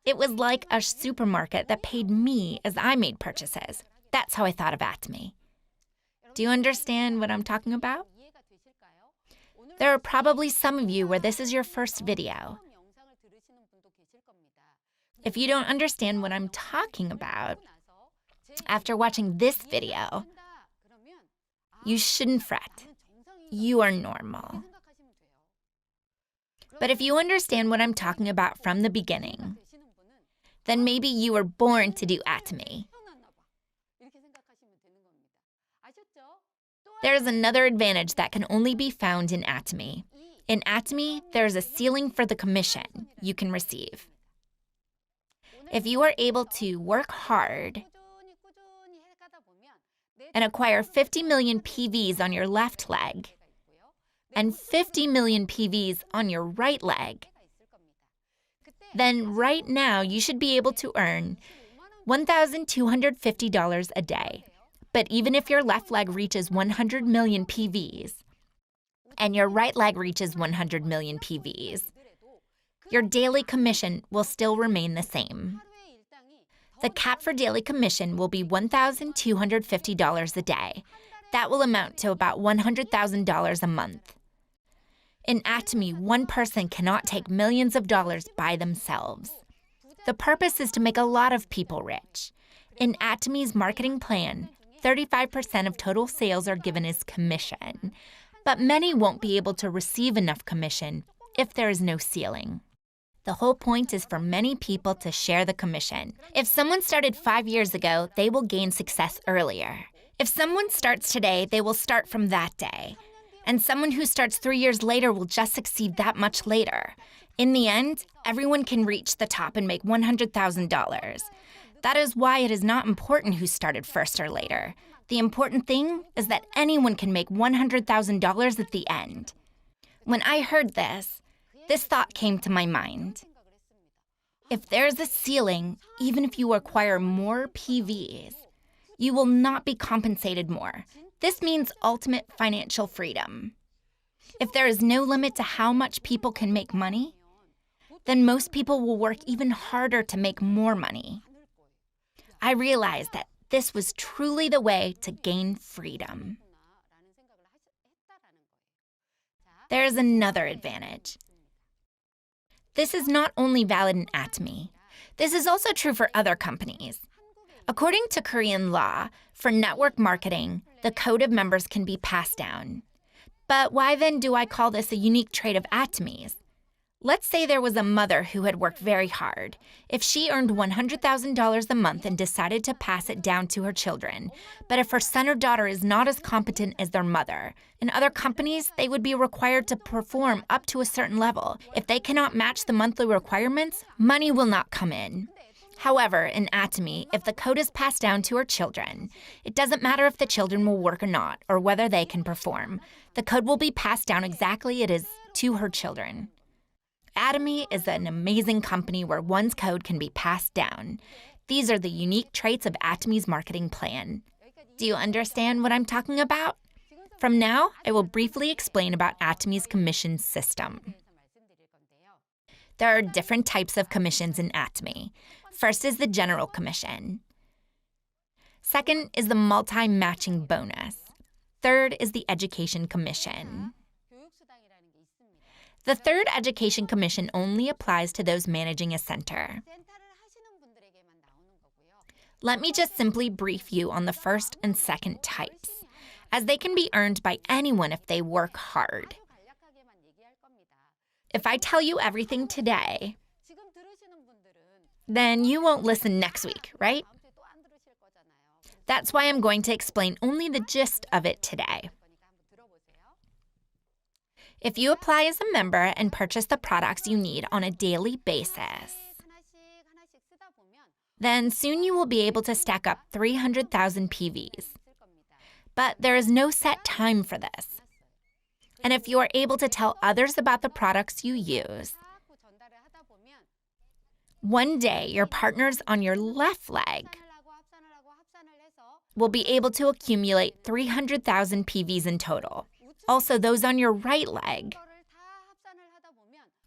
It was like a supermarket that paid me as I made purchases. That's how I thought of ATOMY. Do you understand what I'm talking about? There are probably some of you where this is your first video. If you don't understand what I'm talking about, after watching this video, you shouldn't fret. You are normal. But if you understand what I'm talking about from the beginning, then maybe you were born to do ATOMY. There is another advantage that can only be found in ATOMY. In ATOMY, there is a ceiling for the commission you can receive. If you are able to work hard and acquire 50 million PVs on your left leg and 50 million PVs on your right leg, then right now you should be able to earn $1,250 a day. But even if your left leg reaches 100 million PVs and your right leg reaches 100 million PVs, your daily commission will still remain the same. The cap for daily commission will be $1,250 a day. That will amount to about $100,000 a month. In ATOMY, one person cannot take millions of dollars by themselves. The purpose is to make a lot of people rich. In ATOMY's marketing plan, 35% of total sales are given as commission, but many won't be able to receive enough commission if there is no ceiling. The whole point is for many people to share the commission. If someone started 5 years ago, they will gain success earlier. If someone starts today, they will start from that day. And someone who starts 3 years later will just succeed that much later. In the end, everyone can reach the top and make $100,000. That is why it is not important who started first or later. The important thing is that anyone can make $100,000 at the end. When I heard this thought came to my mind. If there's a ceiling, even if you acquire more PVs, you will not be compensated more. This means ultimate financial freedom. If there is no limit to how much people can make money, then most people will work even harder to make more money. I realized that this was truly the way to gain freedom. There is another advantage. This is not only valid in ATOMY. This is also true for other companies. According to Korean law, for network marketing, the code of members can be passed down. But why then do I call this a unique trait of ATOMY's? Let's say there was a mother who had worked very hard. If she earned $100,000 a month and decided to pass it down to her children, but if her son or daughter is not as competent as their mother, in other companies, they would be required to perform up to a certain level. If they cannot match the monthly requirements, money will not come in. However, in ATOMY, if the code is passed down to her children, it doesn't matter if the children will work or not, or whether they can perform. The code will be passed down exactly as it is to her children. ATOMY is an amazing company where one's code can be passed down. These are the unique traits of ATOMY's marketing plan. Do you understand what I'm talking about? From now, I will briefly explain about ATOMY's commission system. There are different types of commissions in ATOMY. First is the general commission. Second is the multi-matching bonus. Third is the education commission. The third education commission only applies to those managing a center. Let me just simply brief you on the first and second types, as they can be earned by anyone if they work hard. If I tell you everything today, then you won't listen next week, right? That's why I'm going to explain only the gist of it today. If you apply as a member and purchase the products you need on a daily basis, then soon you will be able to stack up 300,000 PVs. But there is no set time for this. And if you are able to tell others about the products you use, one day your partners on your left leg will be able to accumulate 300,000 PVs in total. Also, those on your right leg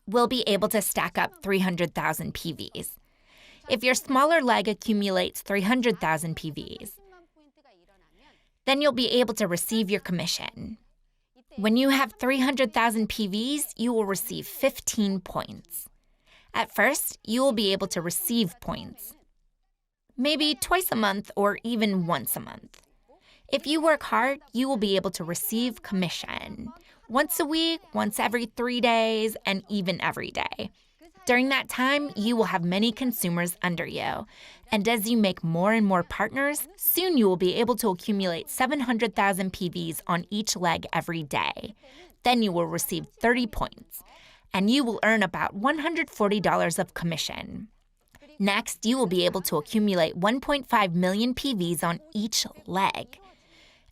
will be able to stack up 300,000 PVs. If your smaller leg accumulates 300,000 PVs, then you'll be able to receive your commission. When you have 300,000 PVs, you will receive 15 points. At first, you will be able to receive points, maybe twice a month or even once a month. If you work hard, you will be able to receive commission once a week, once every 3 days, and even every day. During that time, you will have many consumers under you. And as you make more and more partners, soon you will be able to accumulate 700,000 PVs on each leg every day. Then you will receive 30 points, and you will earn about $140 of commission. Next, you will be able to accumulate 1.5 million PVs on each leg.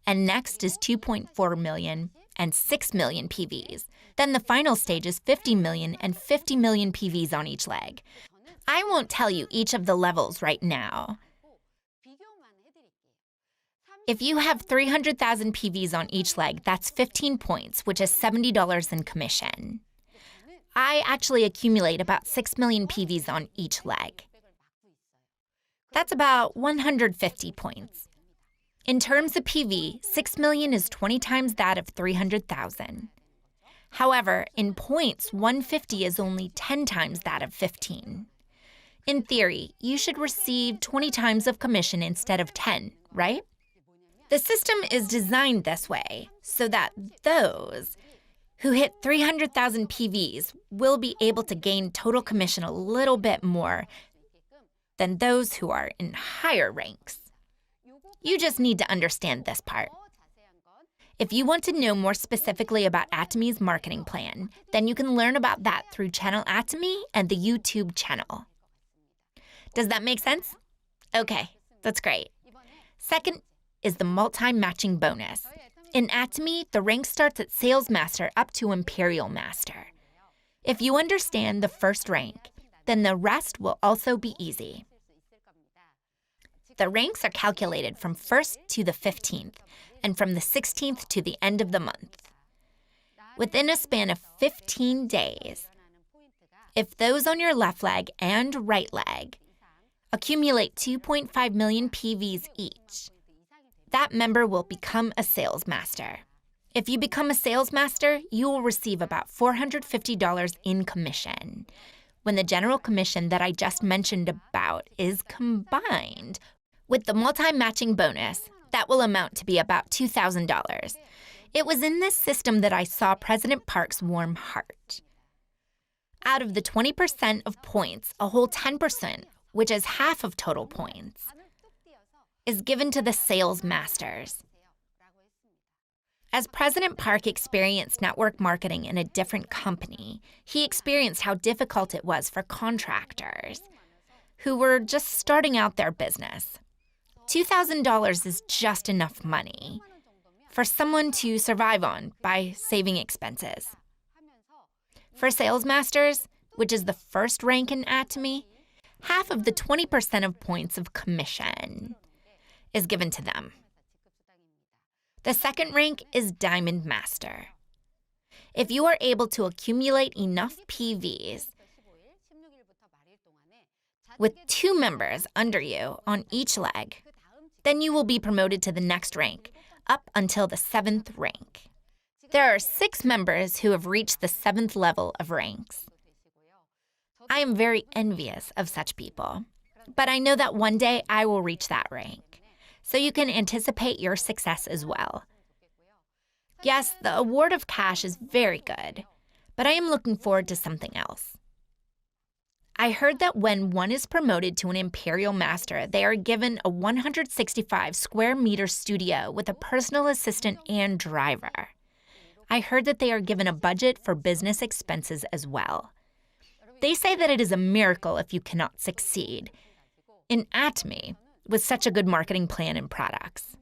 And next is 2.4 million and 6 million PVs. Then the final stage is 50 million and 50 million PVs on each leg. I won't tell you each of the levels right now. If you have 300,000 PVs on each leg, that's 15 points, which is $70 in commission. I actually accumulate about 6 million PVs on each leg. That's about 150 points. In terms of PV, 6 million is 20 times that of 300,000. However, in points, 150 is only 10 times that of 15. In theory, you should receive 20 times of commission instead of 10, right? The system is designed this way so that those who hit 300,000 PVs will be able to gain total commission a little bit more than those who are in higher ranks. You just need to understand this part. If you want to know more specifically about ATOMY's marketing plan, then you can learn about that through Channel ATOMY and the YouTube channel. Does that make sense? Okay, that's great. Second is the multi-matching bonus. In ATOMY, the rank starts at Sales Master up to Imperial Master. If you understand the first rank, then the rest will also be easy. The ranks are calculated from 1st to the 15th, and from the 16th to the end of the month. Within a span of 15 days, if those on your left leg and right leg accumulate 2.5 million PVs each, that member will become a sales master. If you become a sales master, you will receive about $450 in commission. when the general commission that I just mentioned about is combined with the multi-matching bonus, that will amount to be about $2,000. It was in this system that I saw President Park's warm heart. Out of the 20% of points, a whole 10%, which is half of total points, is given to the sales masters. As President Park experienced network marketing in a different company, he experienced how difficult it was for contractors who were just starting out their business. $2,000 is just enough money for someone to survive on by saving expenses. For sales masters, which is the first rank in ATOMY, half of the 20% of points of commission is given to them. The second rank is Diamond Master. If you are able to accumulate enough PVs with 2 members under you on each leg, then you will be promoted to the next rank, up until the 7th rank. There are 6 members who have reached the 7th level of ranks. I am very envious of such people, but I know that one day I will reach that rank. So you can anticipate your success as well. Yes, the award of cash is very good, but I am looking forward to something else. I heard that when one is promoted to an Imperial Master, they are given a 165 square meter studio with a personal assistant and driver. I heard that they are given a budget for business expenses as well. They say that it is a miracle if you cannot succeed in ATOMY with such a good marketing plan and products.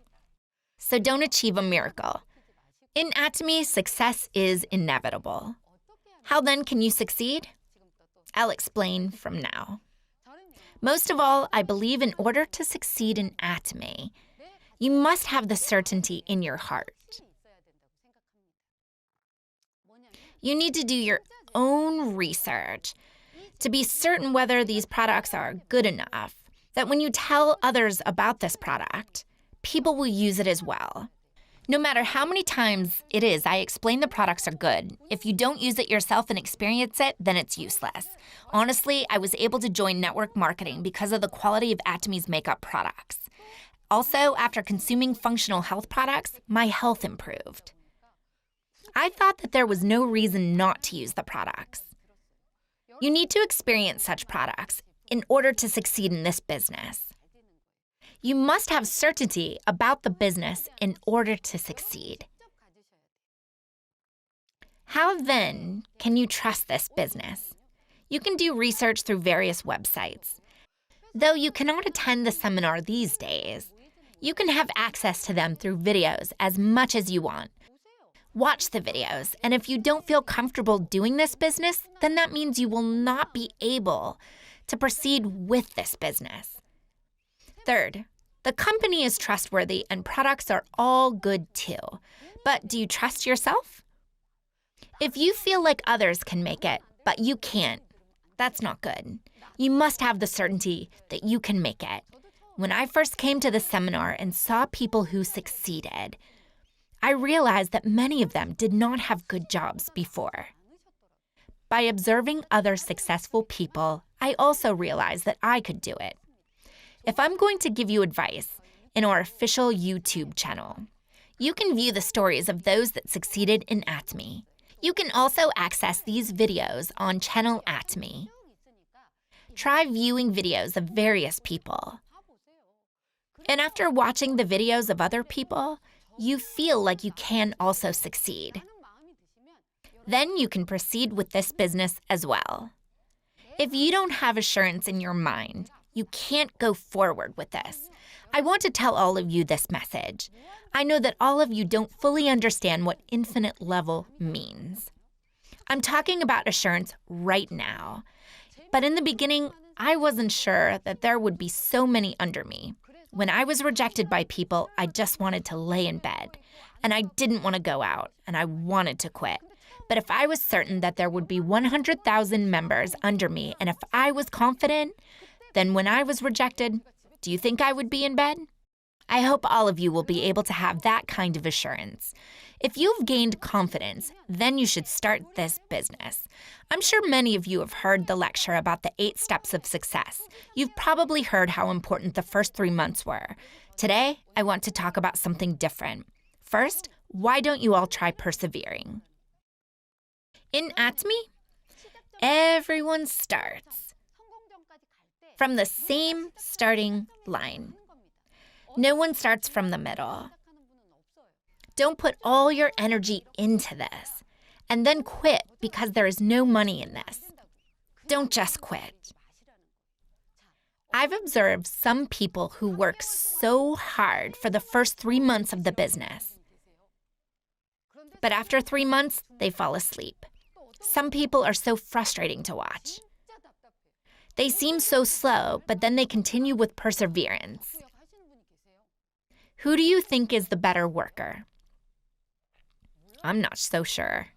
So don't achieve a miracle. In ATOMY, success is inevitable. How then can you succeed? I'll explain from now. Most of all, I believe in order to succeed in ATOMY, you must have the certainty in your heart. You need to do your own research to be certain whether these products are good enough, that when you tell others about this product, people will use it as well. No matter how many times it is I explain the products are good, if you don't use it yourself and experience it, then it's useless. Honestly, I was able to join network marketing because of the quality of ATOMY's makeup products. Also, after consuming functional health products, my health improved. I thought that there was no reason not to use the products. You need to experience such products in order to succeed in this business. You must have certainty about the business in order to succeed. How then can you trust this business? You can do research through various websites. Though you cannot attend the seminar these days, you can have access to them through videos as much as you want. Watch the videos, and if you don't feel comfortable doing this business, then that means you will not be able to proceed with this business. Third, the company is trustworthy and products are all good too. But do you trust yourself? If you feel like others can make it, but you can't, that's not good. You must have the certainty that you can make it. When I first came to the seminar and saw people who succeeded, I realized that many of them did not have good jobs before. By observing other successful people, I also realized that I could do it. If I'm going to give you advice in our official YouTube channel, you can view the stories of those that succeeded in ATOMY. You can also access these videos on channel ATOMY. Try viewing videos of various people. And after watching the videos of other people, you feel like you can also succeed. Then you can proceed with this business as well. If you don't have assurance in your mind, you can't go forward with this. I want to tell all of you this message. I know that all of you don't fully understand what infinite level means. I'm talking about assurance right now. But in the beginning, I wasn't sure that there would be so many under me. When I was rejected by people, I just wanted to lay in bed. And I didn't want to go out, and I wanted to quit. But if I was certain that there would be 100,000 members under me, and if I was confident, then when I was rejected, do you think I would be in bed? I hope all of you will be able to have that kind of assurance. If you've gained confidence, then you should start this business. I'm sure many of you have heard the lecture about the 8 steps of success. You've probably heard how important the first 3 months were. Today, I want to talk about something different. First, why don't you all try persevering? In ATOMY, everyone starts from the same starting line. No one starts from the middle. Don't put all your energy into this and then quit because there is no money in this. Don't just quit. I've observed some people who work so hard for the first 3 months of the business. But after 3 months, they fall asleep. Some people are so frustrating to watch. They seem so slow, but then they continue with perseverance. Who do you think is the better worker? I'm not so sure.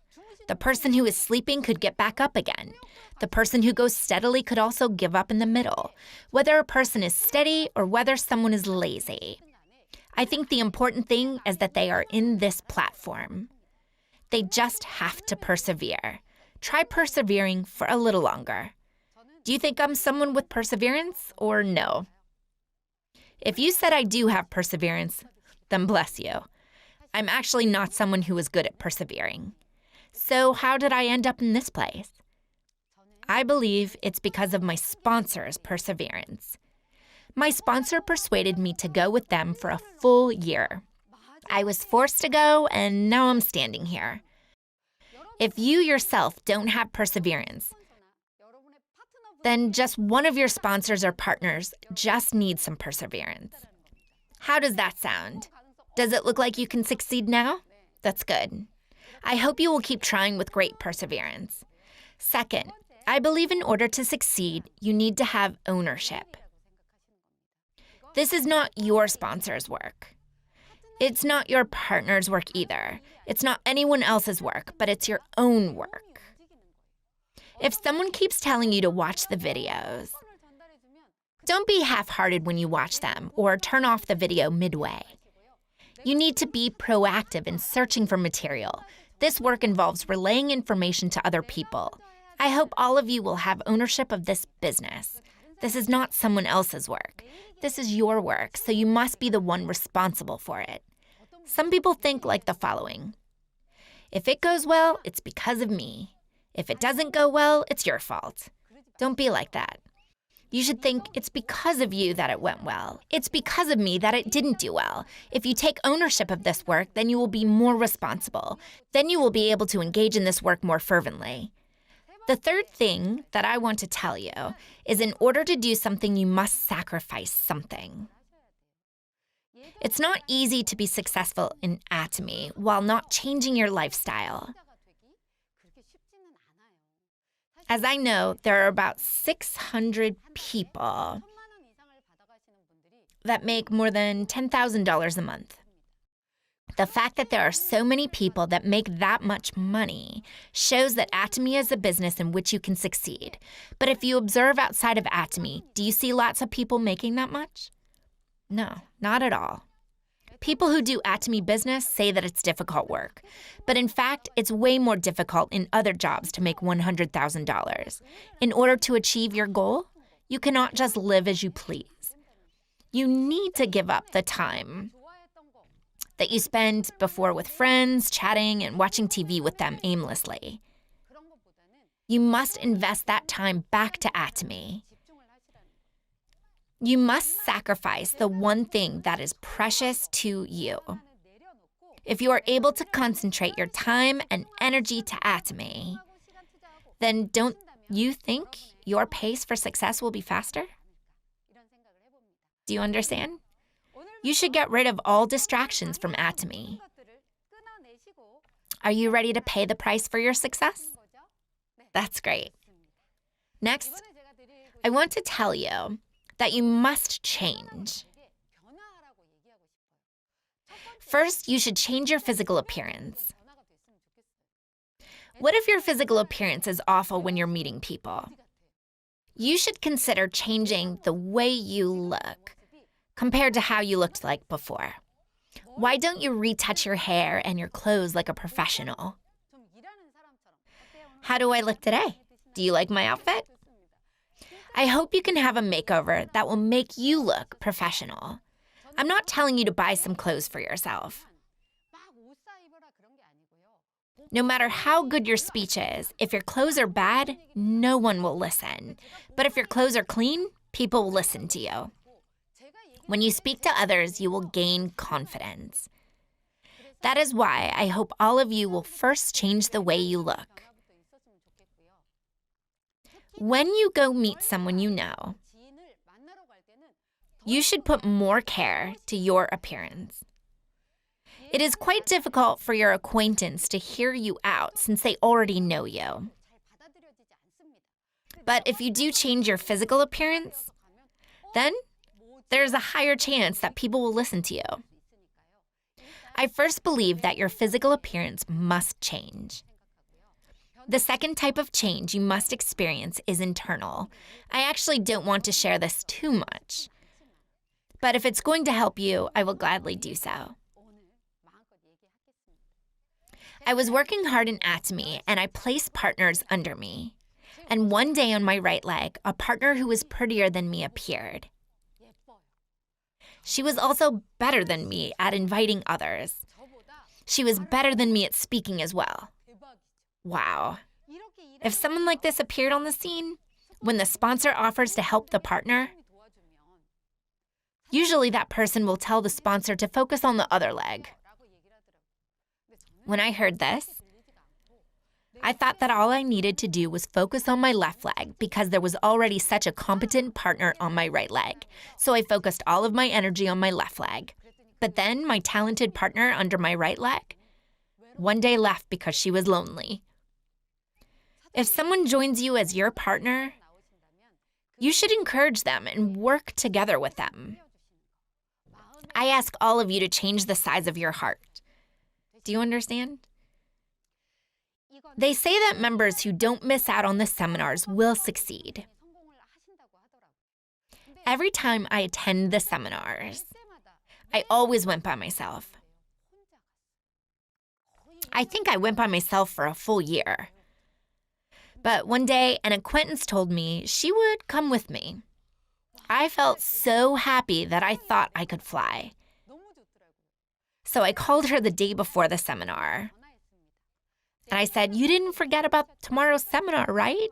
The person who is sleeping could get back up again. The person who goes steadily could also give up in the middle, whether a person is steady or whether someone is lazy. I think the important thing is that they are in this platform. They just have to persevere. Try persevering for a little longer. Do you think I'm someone with perseverance or no? If you said I do have perseverance, then bless you. I'm actually not someone who is good at persevering. So how did I end up in this place? I believe it's because of my sponsor's perseverance. My sponsor persuaded me to go with them for a full year. I was forced to go, and now I'm standing here. If you yourself don't have perseverance, then just one of your sponsors or partners just needs some perseverance. How does that sound? Does it look like you can succeed now? That's good. I hope you will keep trying with great perseverance. Second, I believe in order to succeed, you need to have ownership. This is not your sponsor's work. It's not your partner's work either. It's not anyone else's work, but it's your own work. If someone keeps telling you to watch the videos, don't be half-hearted when you watch them or turn off the video midway. You need to be proactive in searching for material. This work involves relaying information to other people. I hope all of you will have ownership of this business. This is not someone else's work. This is your work, so you must be the one responsible for it. Some people think like the following. If it goes well, it's because of me. If it doesn't go well, it's your fault. Don't be like that. You should think it's because of you that it went well. It's because of me that it didn't do well. If you take ownership of this work, then you will be more responsible. Then you will be able to engage in this work more fervently. The third thing that I want to tell you is in order to do something, you must sacrifice something. It's not easy to be successful in ATOMY while not changing your lifestyle. As I know, there are about 600 people that make more than $10,000 a month. The fact that there are so many people that make that much money shows that ATOMY is a business in which you can succeed. But if you observe outside of ATOMY, do you see lots of people making that much? No, not at all. People who do ATOMY business say that it's difficult work. But in fact, it's way more difficult in other jobs to make $100,000. In order to achieve your goal, you cannot just live as you please. You need to give up the time that you spend before with friends, chatting, and watching TV with them aimlessly. You must invest that time back to ATOMY. You must sacrifice the one thing that is precious to you. If you are able to concentrate your time and energy to ATOMY, then don't you think your pace for success will be faster? Do you understand? You should get rid of all distractions from ATOMY. Are you ready to pay the price for your success? That's great. Next, I want to tell you that you must change. First, you should change your physical appearance. What if your physical appearance is awful when you're meeting people? You should consider changing the way you look compared to how you looked like before. Why don't you retouch your hair and your clothes like a professional? How do I look today? Do you like my outfit? I hope you can have a makeover that will make you look professional. I'm not telling you to buy some clothes for yourself. No matter how good your speech is, if your clothes are bad, no one will listen. But if your clothes are clean, people will listen to you. When you speak to others, you will gain confidence. That is why I hope all of you will first change the way you look. When you go meet someone you know, you should put more care to your appearance. It is quite difficult for your acquaintance to hear you out since they already know you. But if you do change your physical appearance, then there's a higher chance that people will listen to you. I first believe that your physical appearance must change. The second type of change you must experience is internal. I actually don't want to share this too much. But if it's going to help you, I will gladly do so. I was working hard in ATOMY, and I placed partners under me. And one day on my right leg, a partner who was prettier than me appeared. She was also better than me at inviting others. She was better than me at speaking as well. Wow. If someone like this appeared on the scene, when the sponsor offers to help the partner, usually that person will tell the sponsor to focus on the other leg. When I heard this, I thought that all I needed to do was focus on my left leg because there was already such a competent partner on my right leg. So I focused all of my energy on my left leg. But then my talented partner under my right leg one day left because she was lonely. If someone joins you as your partner, you should encourage them and work together with them. I ask all of you to change the size of your heart. Do you understand? They say that members who don't miss out on the seminars will succeed. Every time I attend the seminars, I always went by myself. I think I went by myself for a full year. But one day, an acquaintance told me she would come with me. I felt so happy that I thought I could fly. So I called her the day before the seminar. And I said, "You didn't forget about tomorrow's seminar, right?"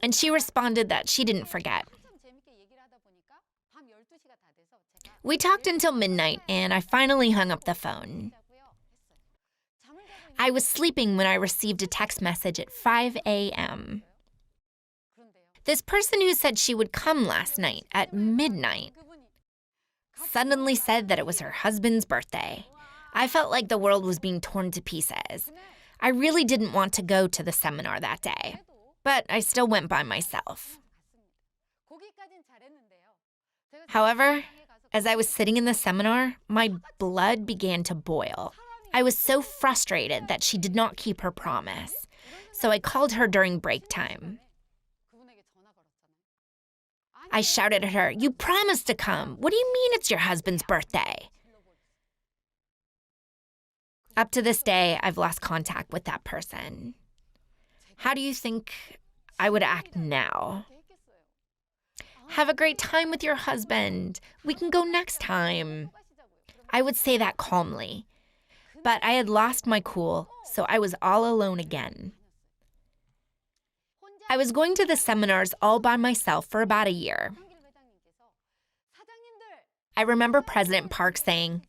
And she responded that she didn't forget. We talked until midnight, and I finally hung up the phone. I was sleeping when I received a text message at 5 a.m. This person who said she would come last night at midnight suddenly said that it was her husband's birthday. I felt like the world was being torn to pieces. I really didn't want to go to the seminar that day, but I still went by myself. However, as I was sitting in the seminar, my blood began to boil. I was so frustrated that she did not keep her promise, so I called her during break time. I shouted at her, "You promised to come. What do you mean it's your husband's birthday?" Up to this day, I've lost contact with that person. How do you think I would act now? "Have a great time with your husband. We can go next time." I would say that calmly. But I had lost my cool, so I was all alone again. I was going to the seminars all by myself for about a year. I remember President Park saying,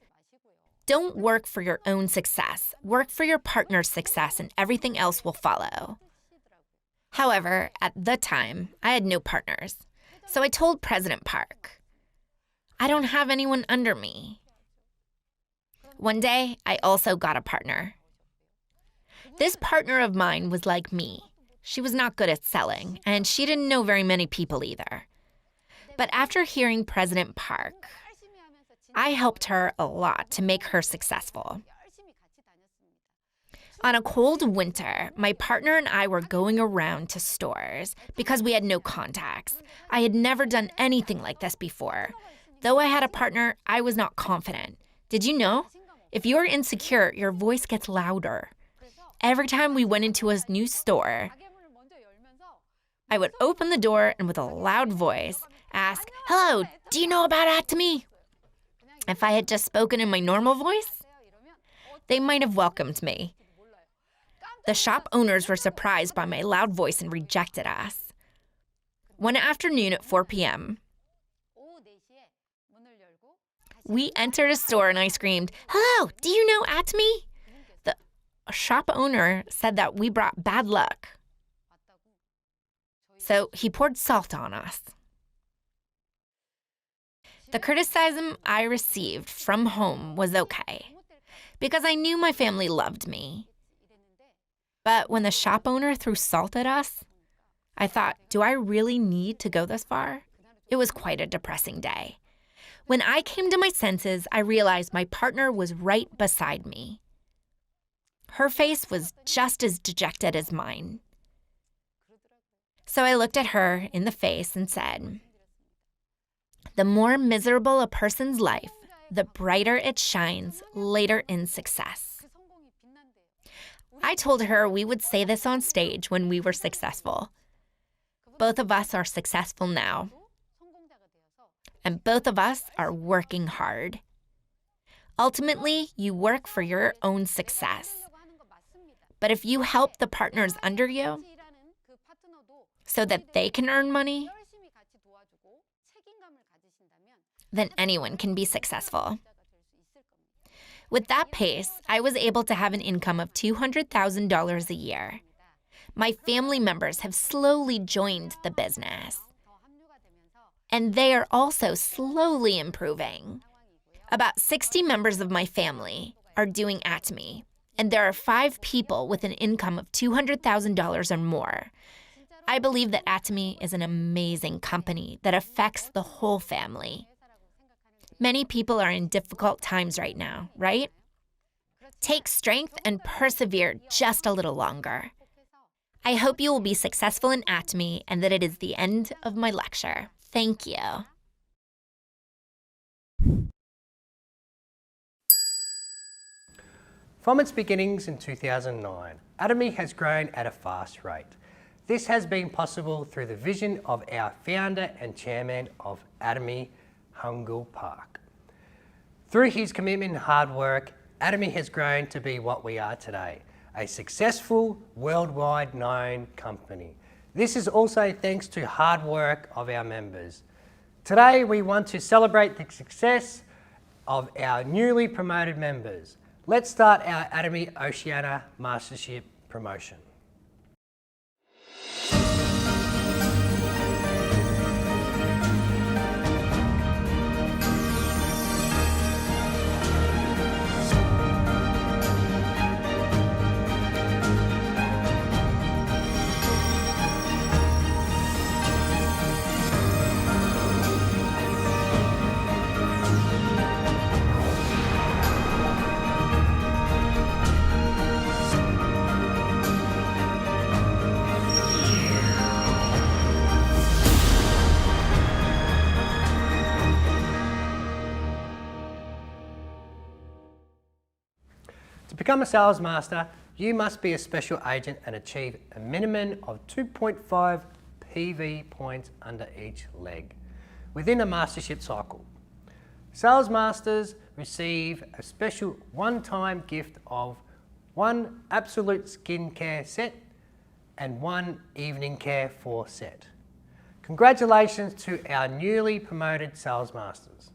"Don't work for your own success. Work for your partner's success and everything else will follow." However, at the time, I had no partners. So I told President Park, "I don't have anyone under me." One day, I also got a partner. This partner of mine was like me. She was not good at selling, and she didn't know very many people either. But after hearing President Park, I helped her a lot to make her successful. On a cold winter, my partner and I were going around to stores because we had no contacts. I had never done anything like this before. Though I had a partner, I was not confident. Did you know? If you're insecure, your voice gets louder. Every time we went into a new store, I would open the door and with a loud voice ask, "Hello, do you know about ATOMY?" If I had just spoken in my normal voice, they might have welcomed me. The shop owners were surprised by my loud voice and rejected us. One afternoon at 4 p.m., we entered a store and I screamed, "Hello, do you know ATOMY?" The shop owner said that we brought bad luck. So he poured salt on us. The criticism I received from home was okay, because I knew my family loved me. But when the shop owner threw salt at us, I thought, do I really need to go this far? It was quite a depressing day. When I came to my senses, I realized my partner was right beside me. Her face was just as dejected as mine. So I looked at her in the face and said, "The more miserable a person's life, the brighter it shines later in success." I told her we would say this on stage when we were successful. Both of us are successful now. And both of us are working hard. Ultimately, you work for your own success. But if you help the partners under you so that they can earn money, then anyone can be successful. With that pace, I was able to have an income of $200,000 a year. My family members have slowly joined the business. And they are also slowly improving. About 60 members of my family are doing ATOMY, and there are 5 people with an income of $200,000 or more. I believe that ATOMY is an amazing company that affects the whole family. Many people are in difficult times right now, right? Take strength and persevere just a little longer. I hope you will be successful in ATOMY and that it is the end of my lecture. Thank you. From its beginnings in 2009, ATOMY has grown at a fast rate. This has been possible through the vision of our founder and chairman of ATOMY, Hungul Park. Through his commitment and hard work, ATOMY has grown to be what we are today, a successful, worldwide known company. This is also thanks to hard work of our members. Today, we want to celebrate the success of our newly promoted members. Let's start our ATOMY Oceania Mastership promotion. To become a sales master, you must be a special agent and achieve a minimum of 2.5 PV points under each leg within a mastership cycle. Sales masters receive a special one-time gift of 1 absolute skincare set and 1 evening care 4 set. Congratulations to our newly promoted sales masters.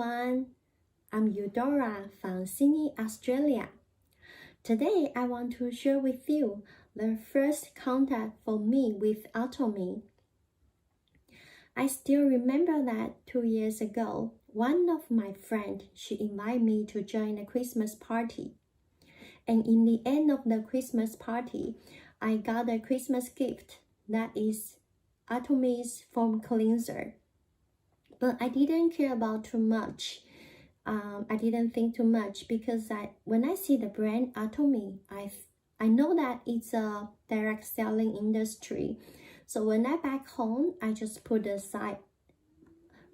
everyone, I'm Eudora from Sydney, Australia. Today I want to share with you the first contact for me with ATOMY. I still remember that 2 years ago, one of my friends, she invited me to join a Christmas party. And in the end of the Christmas party, I got a Christmas gift that is ATOMY's foam cleanser. But I didn't care about too much. I didn't think too much because when I see the brand ATOMY, I know that it's a direct selling industry. So when I back home, I just put it aside.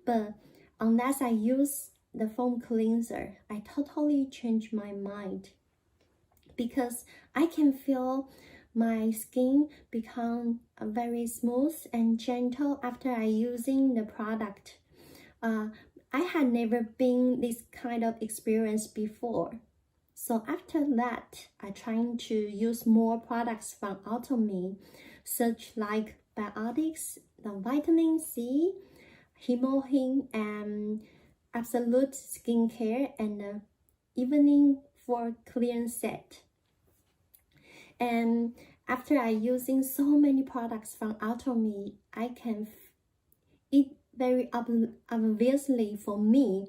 But unless I use the foam cleanser, I totally changed my mind because I can feel my skin become very smooth and gentle after I using the product. I had never been this kind of experience before. So after that, I trying to use more products from ATOMY, such like biotics, the vitamin C, hemohin, and absolute skincare, and the evening for clearance set. And after I using so many products from ATOMY, I can very obviously for me,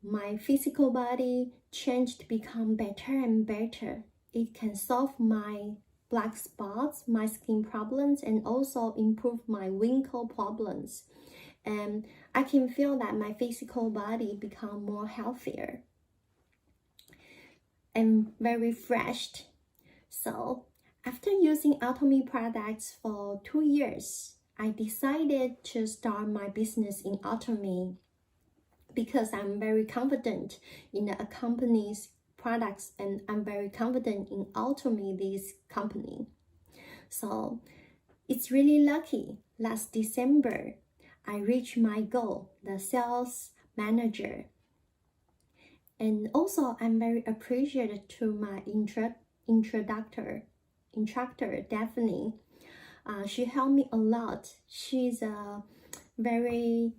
my physical body changed to become better and better. It can solve my black spots, my skin problems, and also improve my wrinkle problems. And I can feel that my physical body become more healthier and very refreshed. So after using ATOMY products for 2 years, I decided to start my business in ATOMY because I'm very confident in the company's products and I'm very confident in ATOMY, this company. So it's really lucky. Last December, I reached my goal, the sales manager. And also, I'm very appreciative to my instructor, Daphne. She helped me a lot. She's very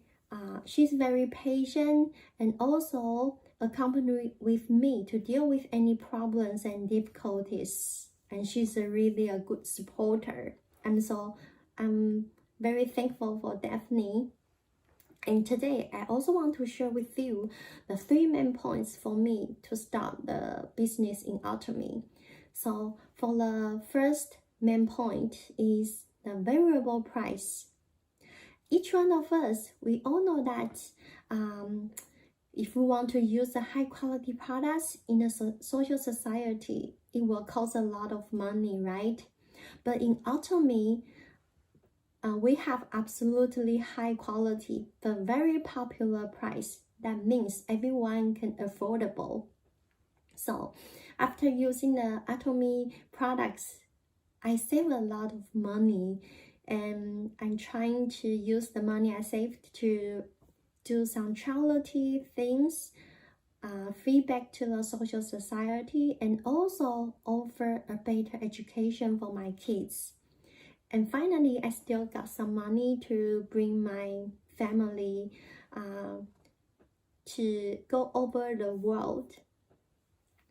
patient and also accompanied with me to deal with any problems and difficulties. And she's really a good supporter. And so I'm very thankful for Daphne. And today, I also want to share with you the 3 main points for me to start the business in ATOMY. So for the first main point is the variable price. Each one of us, we all know that if we want to use the high quality products in a social society, it will cost a lot of money, right? But in ATOMY, we have absolutely high quality but very popular price. That means everyone can affordable. So after using the ATOMY products, I save a lot of money, and I'm trying to use the money I saved to do some charity things, feedback to the social society, and also offer a better education for my kids. And finally, I still got some money to bring my family to go over the world.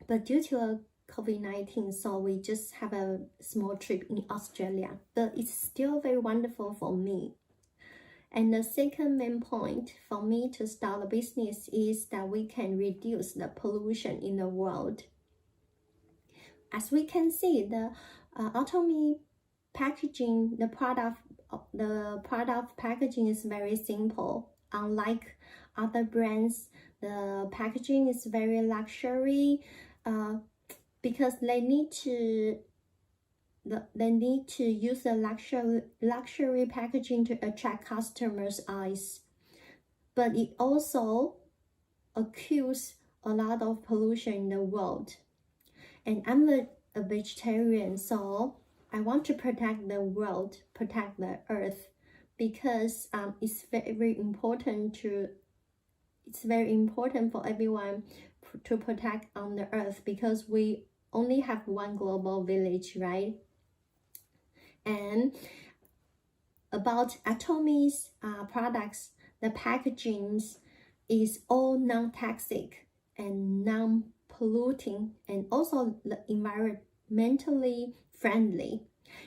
But due to COVID-19, so we just have a small trip in Australia. But it's still very wonderful for me. And the second main point for me to start a business is that we can reduce the pollution in the world. As we can see, the ATOMY packaging, the product packaging is very simple. Unlike other brands, the packaging is very luxury because they need to use the luxury packaging to attract customers' eyes. But it also accrues a lot of pollution in the world. And I'm a vegetarian, so I want to protect the world, protect the earth, because it's very important for everyone to protect on the earth, because we only have one global village, right? And about ATOMY's products, the packagings, is all non-toxic and non-polluting and also environmentally friendly.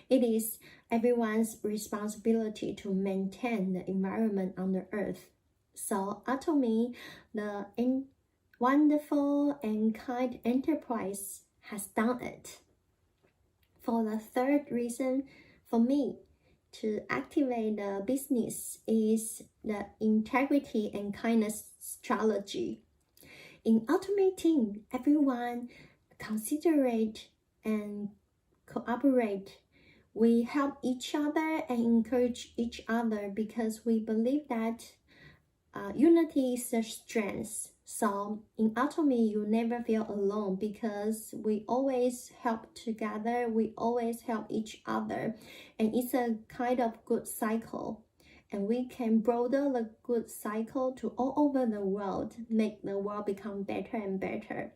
It is everyone's responsibility to maintain the environment on the earth. So ATOMY, the wonderful and kind enterprise, has done it. For the third reason for me to activate the business is the integrity and kindness strategy. In ATOMY team, everyone considerate and cooperate. We help each other and encourage each other because we believe that unity is a strength. So in ATOMY, you never feel alone because we always help together. We always help each other, and it's a kind of good cycle. And we can broaden the good cycle to all over the world, make the world become better and better.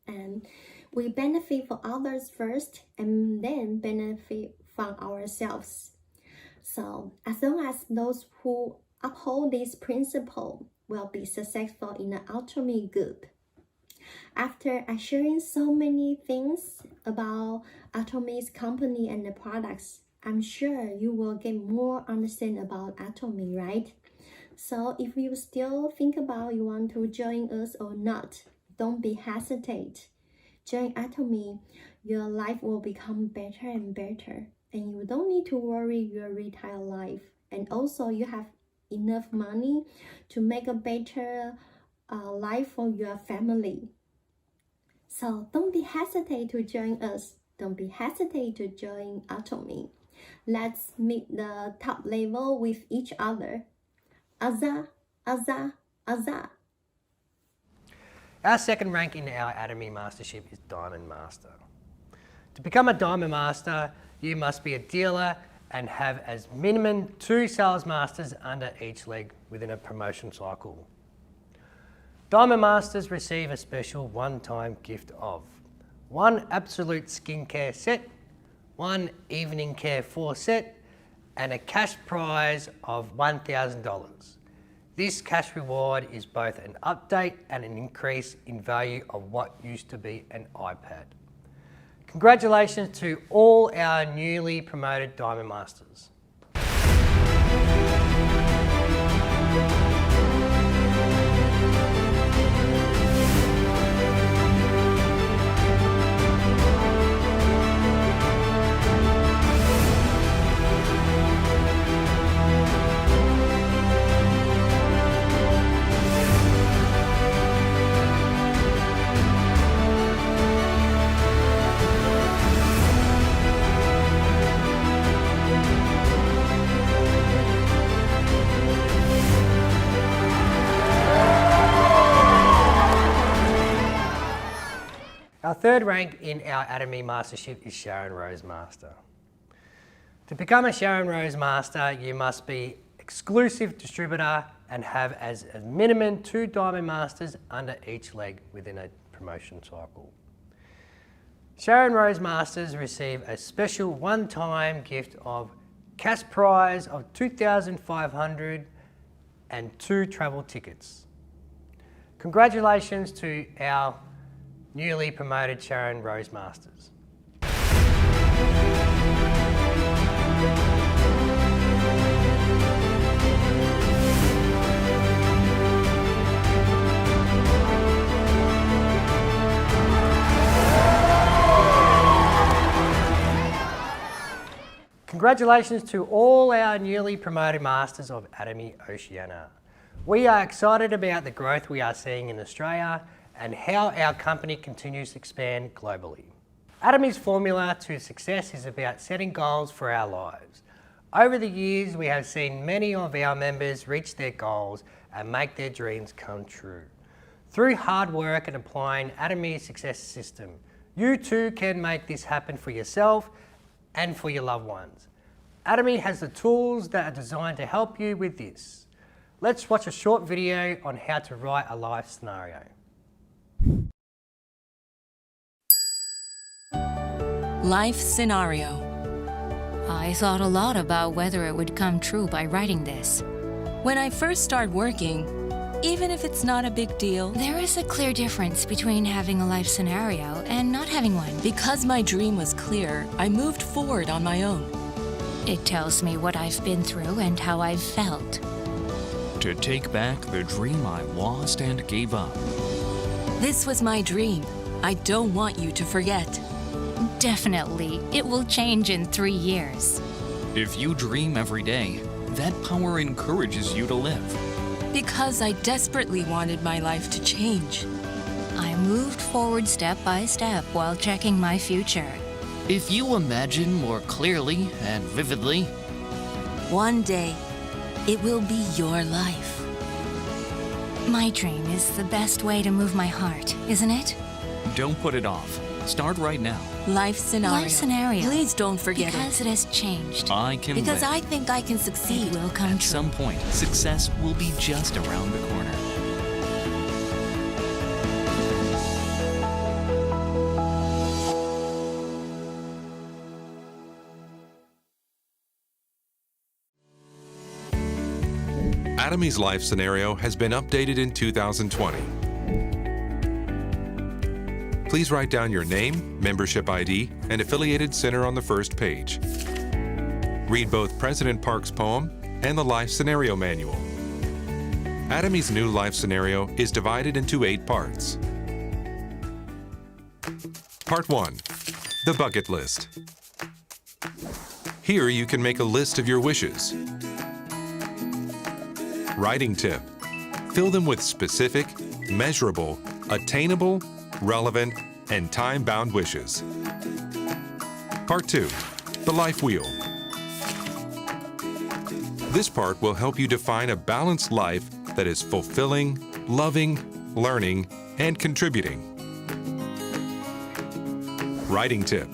And we benefit from others first and then benefit from ourselves. So as long as those who uphold this principle will be successful in the ATOMY group. After sharing so many things about ATOMY's company and the products, I'm sure you will get more understanding about ATOMY, right? So if you still think about you want to join us or not, don't be hesitate. Join ATOMY, your life will become better and better, and you don't need to worry your retired life. And also you have enough money to make a better life for your family. So don't be hesitate to join us. Don't be hesitate to join ATOMY. Let's meet the top level with each other. Azza, azza, azza. Our second rank in our ATOMY Mastership is Diamond Master. To become a Diamond Master, you must be a dealer and have as minimum 2 sales masters under each leg within a promotion cycle. Diamond Masters receive a special one-time gift of 1 absolute skincare set, 1 evening care 4 set, and a cash prize of $1,000. This cash reward is both an update and an increase in value of what used to be an iPad. Congratulations to all our newly promoted Diamond Masters. Our third rank in our ATOMY Mastership is Sharon Rose Master. To become a Sharon Rose Master, you must be exclusive distributor and have as a minimum 2 Diamond Masters under each leg within a promotion cycle. Sharon Rose Masters receive a special one-time gift of cash prize of $2,500 and 2 travel tickets. Congratulations to our newly promoted Sharon Rose Masters. Congratulations to all our newly promoted Masters of ATOMY Oceania. We are excited about the growth we are seeing in Australia and how our company continues to expand globally. ATOMY's formula to success is about setting goals for our lives. Over the years, we have seen many of our members reach their goals and make their dreams come true. Through hard work and applying ATOMY's success system, you too can make this happen for yourself and for your loved ones. ATOMY has the tools that are designed to help you with this. Let's watch a short video on how to write a life scenario. Life scenario. I thought a lot about whether it would come true by writing this. When I first start working, even if it's not a big deal. There is a clear difference between having a life scenario and not having one. Because my dream was clear, I moved forward on my own. It tells me what I've been through and how I've felt. To take back the dream I lost and gave up. This was my dream. I don't want you to forget. Definitely, it will change in 3 years. If you dream every day, that power encourages you to live. Because I desperately wanted my life to change. I moved forward step by step while checking my future. If you imagine more clearly and vividly, one day, it will be your life. My dream is the best way to move my heart, isn't it? don't put it off. Start right now. Life scenario. Life scenario. Please don't forget because it has changed. I can Because win. I think I can succeed. It will come At true. some point, success will be just around the corner. ATOMY's life scenario has been updated in 2020. Please write down your name, membership ID, and affiliated center on the first page. Read both President Park's poem and the life scenario manual. ATOMY's new life scenario is divided into 8 parts. Part 1. The Bucket List. Here you can make a list of your wishes. Writing tip. Fill them with specific, measurable, attainable, relevant, and time-bound wishes. Part 2. The Life Wheel. This part will help you define a balanced life that is fulfilling, loving, learning, and contributing. Writing tip.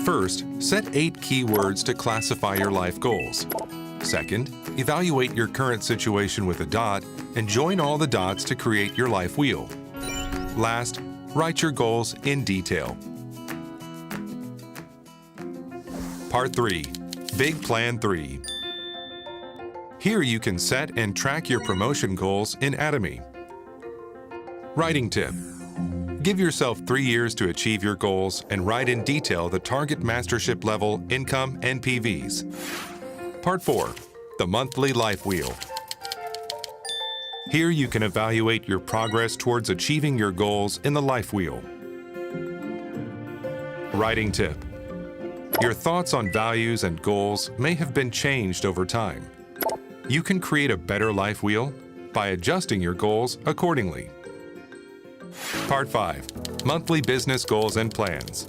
First, set 8 keywords to classify your life goals. Second, evaluate your current situation with a dot and join all the dots to create your life wheel. Last, write your goals in detail. Part 3. Big Plan 3. Here you can set and track your promotion goals in ATOMY. Writing tip. Give yourself 3 years to achieve your goals and write in detail the target mastership level, income, and PVs. Part 4. The Monthly Life Wheel. Here you can evaluate your progress towards achieving your goals in the life wheel. Writing tip. Your thoughts on values and goals may have been changed over time. You can create a better life wheel by adjusting your goals accordingly. Part 5. Monthly Business Goals and Plans.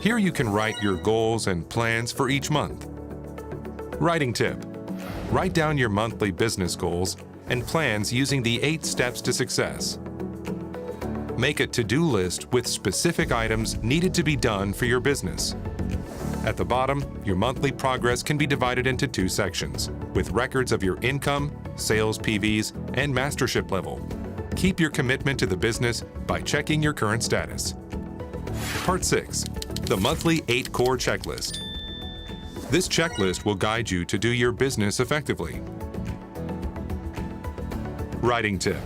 Here you can write your goals and plans for each month. Writing tip. Write down your monthly business goals and plans using the 8 steps to success. Make a to-do list with specific items needed to be done for your business. At the bottom, your monthly progress can be divided into 2 sections, with records of your income, sales PVs, and mastership level. Keep your commitment to the business by checking your current status. Part 6. The Monthly 8 Core Checklist. This checklist will guide you to do your business effectively. Writing tip.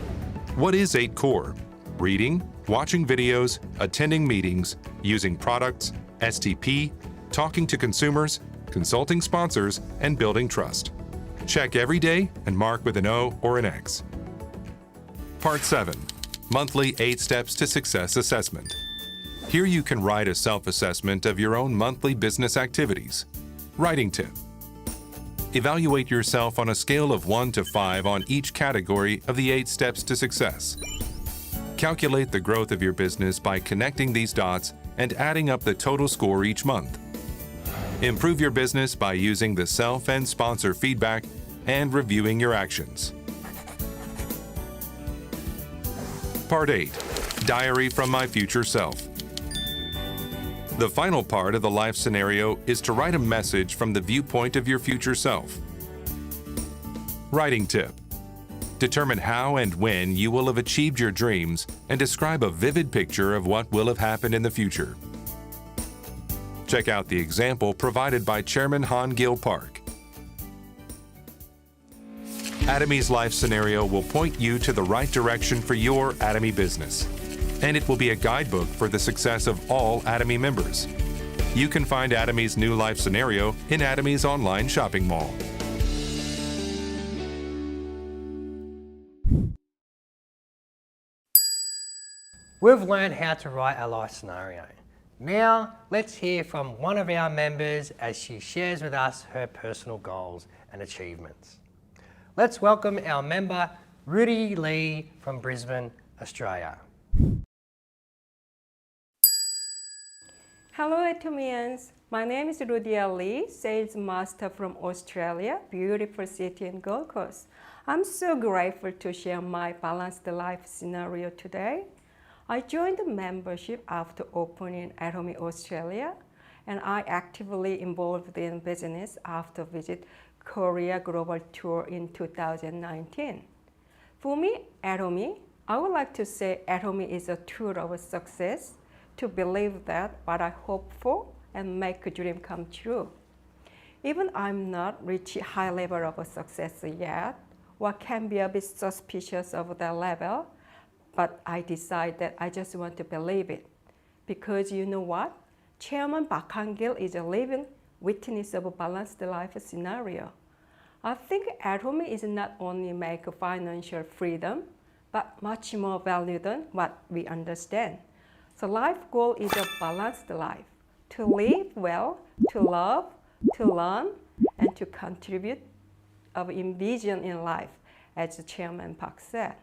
What is 8 Core? Reading, watching videos, attending meetings, using products, STP, talking to consumers, consulting sponsors, and building trust. Check every day and mark with an O or an X. Part 7. Monthly 8 Steps to Success Assessment. Here you can write a self-assessment of your own monthly business activities. Writing tip. Evaluate yourself on a scale of 1 to 5 on each category of the 8 steps to success. Calculate the growth of your business by connecting these dots and adding up the total score each month. Improve your business by using the self and sponsor feedback and reviewing your actions. Part 8. Diary from My Future Self. The final part of the life scenario is to write a message from the viewpoint of your future self. Writing tip. Determine how and when you will have achieved your dreams and describe a vivid picture of what will have happened in the future. Check out the example provided by Chairman Han Gil Park. ATOMY's life scenario will point you to the right direction for your ATOMY business, and it will be a guidebook for the success of all ATOMY members. You can find ATOMY's new life scenario in ATOMY's online shopping mall. We've learned how to write a life scenario. Now, let's hear from one of our members as she shares with us her personal goals and achievements. Let's welcome our member, Rudy Lee from Brisbane, Australia. Hello ATOMYians, my name is Rudy Lee, Sales Master from Australia, beautiful city in Gold Coast. I'm so grateful to share my balanced life scenario today. I joined the membership after opening ATOMY Australia, and I actively involved in business after visit Korea Global Tour in 2019. For me, ATOMY, I would like to say ATOMY is a tool of success to believe that what I hope for and make a dream come true. Even I'm not reach high level of success yet, or can be a bit suspicious of that level, but I decide that I just want to believe it. Because you know what? Chairman Park Han-gil is a living witness of a balanced life scenario. I think ATOMY is not only make financial freedom, but much more value than what we understand. So life goal is a balanced life, to live well, to love, to learn, and to contribute of envision in life, as Chairman Park said.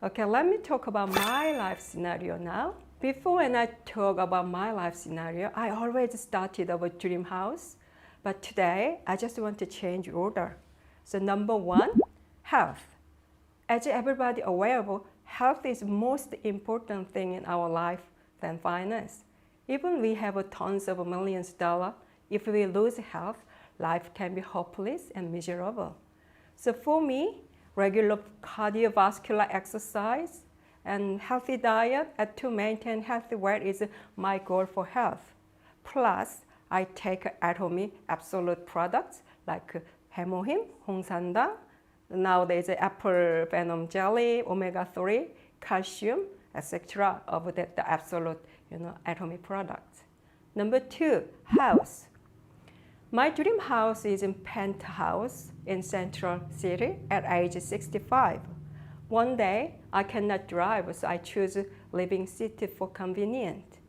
Okay, let me talk about my life scenario now. Before when I talk about my life scenario, I always started of a dream house, but today I just want to change order. So number one, health. As everybody aware of, health is most important thing in our life than finance. Even we have tons of millions of dollars, if we lose health, life can be hopeless and miserable. So for me, regular cardiovascular exercise and healthy diet to maintain healthy weight is my goal for health. Plus, I take ATOMY absolute products like hemohim, 홍산당, nowadays apple venom jelly, omega-3, calcium, etc. of the absolute ATOMY products. Number two, house. My dream house is in penthouse in Central City at age 65. One day, I cannot drive, so I choose living city for convenient.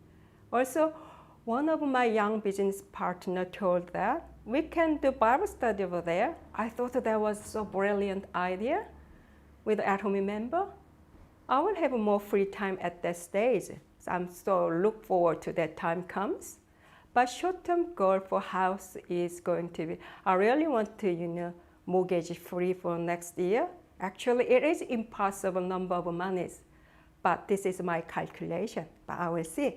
Also, one of my young business partner told that we can do Bible study over there. I thought that was so brilliant idea with ATOMY member. I will have more free time at that stage. So I'm so look forward to that time comes. But short-term goal for house is going to be, I really want to, mortgage free for next year. Actually, it is impossible number of monies, but this is my calculation, but I will see.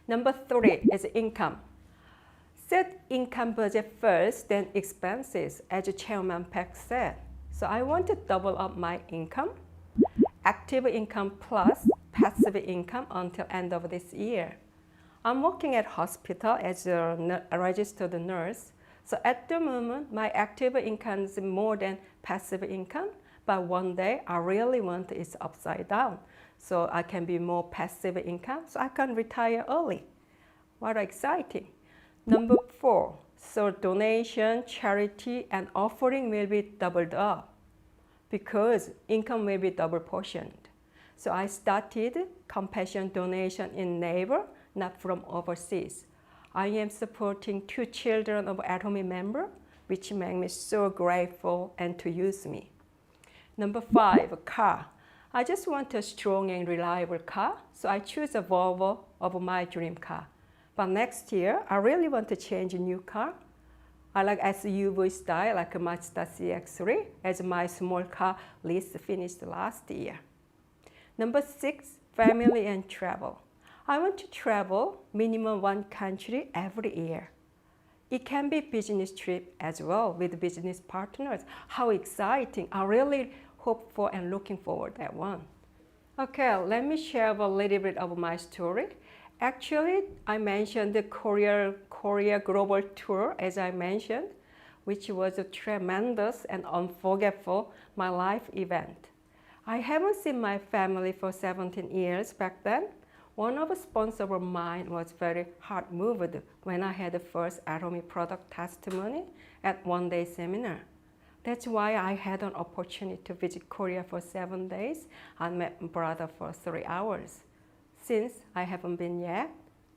Number three is income. Set income budget first, then expenses, as Chairman Peck said. So I want to double up my income, active income plus passive income until end of this year. I'm working at hospital as a registered nurse. So at the moment, my active income is more than passive income, but one day I really want it's upside down. So I can be more passive income, so I can retire early. What exciting. Number four, so donation, charity, and offering will be doubled up because income will be double portioned. So I started compassion donation in neighbor, not from overseas. I am supporting 2 children of ATOMY member, which make me so grateful and to use me. Number 5, car. I just want a strong and reliable car, so I choose a Volvo of my dream car. But next year, I really want to change a new car. I like SUV style, like a Mazda CX-3, as my small car lease finished last year. Number 6, family and travel. I want to travel minimum 1 country every year. It can be business trip as well with business partners. How exciting. I really hope for and looking forward to that one. Okay, let me share a little bit of my story. Actually, I mentioned the Korea Global Tour, as I mentioned. which was a tremendous and unforgettable my life event. I haven't seen my family for 17 years back then. One of the sponsors of mine was very hard moved when I had the first ATOMY product testimony at one-day seminar. That's why I had an opportunity to visit Korea for 7 days and met my brother for 3 hours. Since I haven't been yet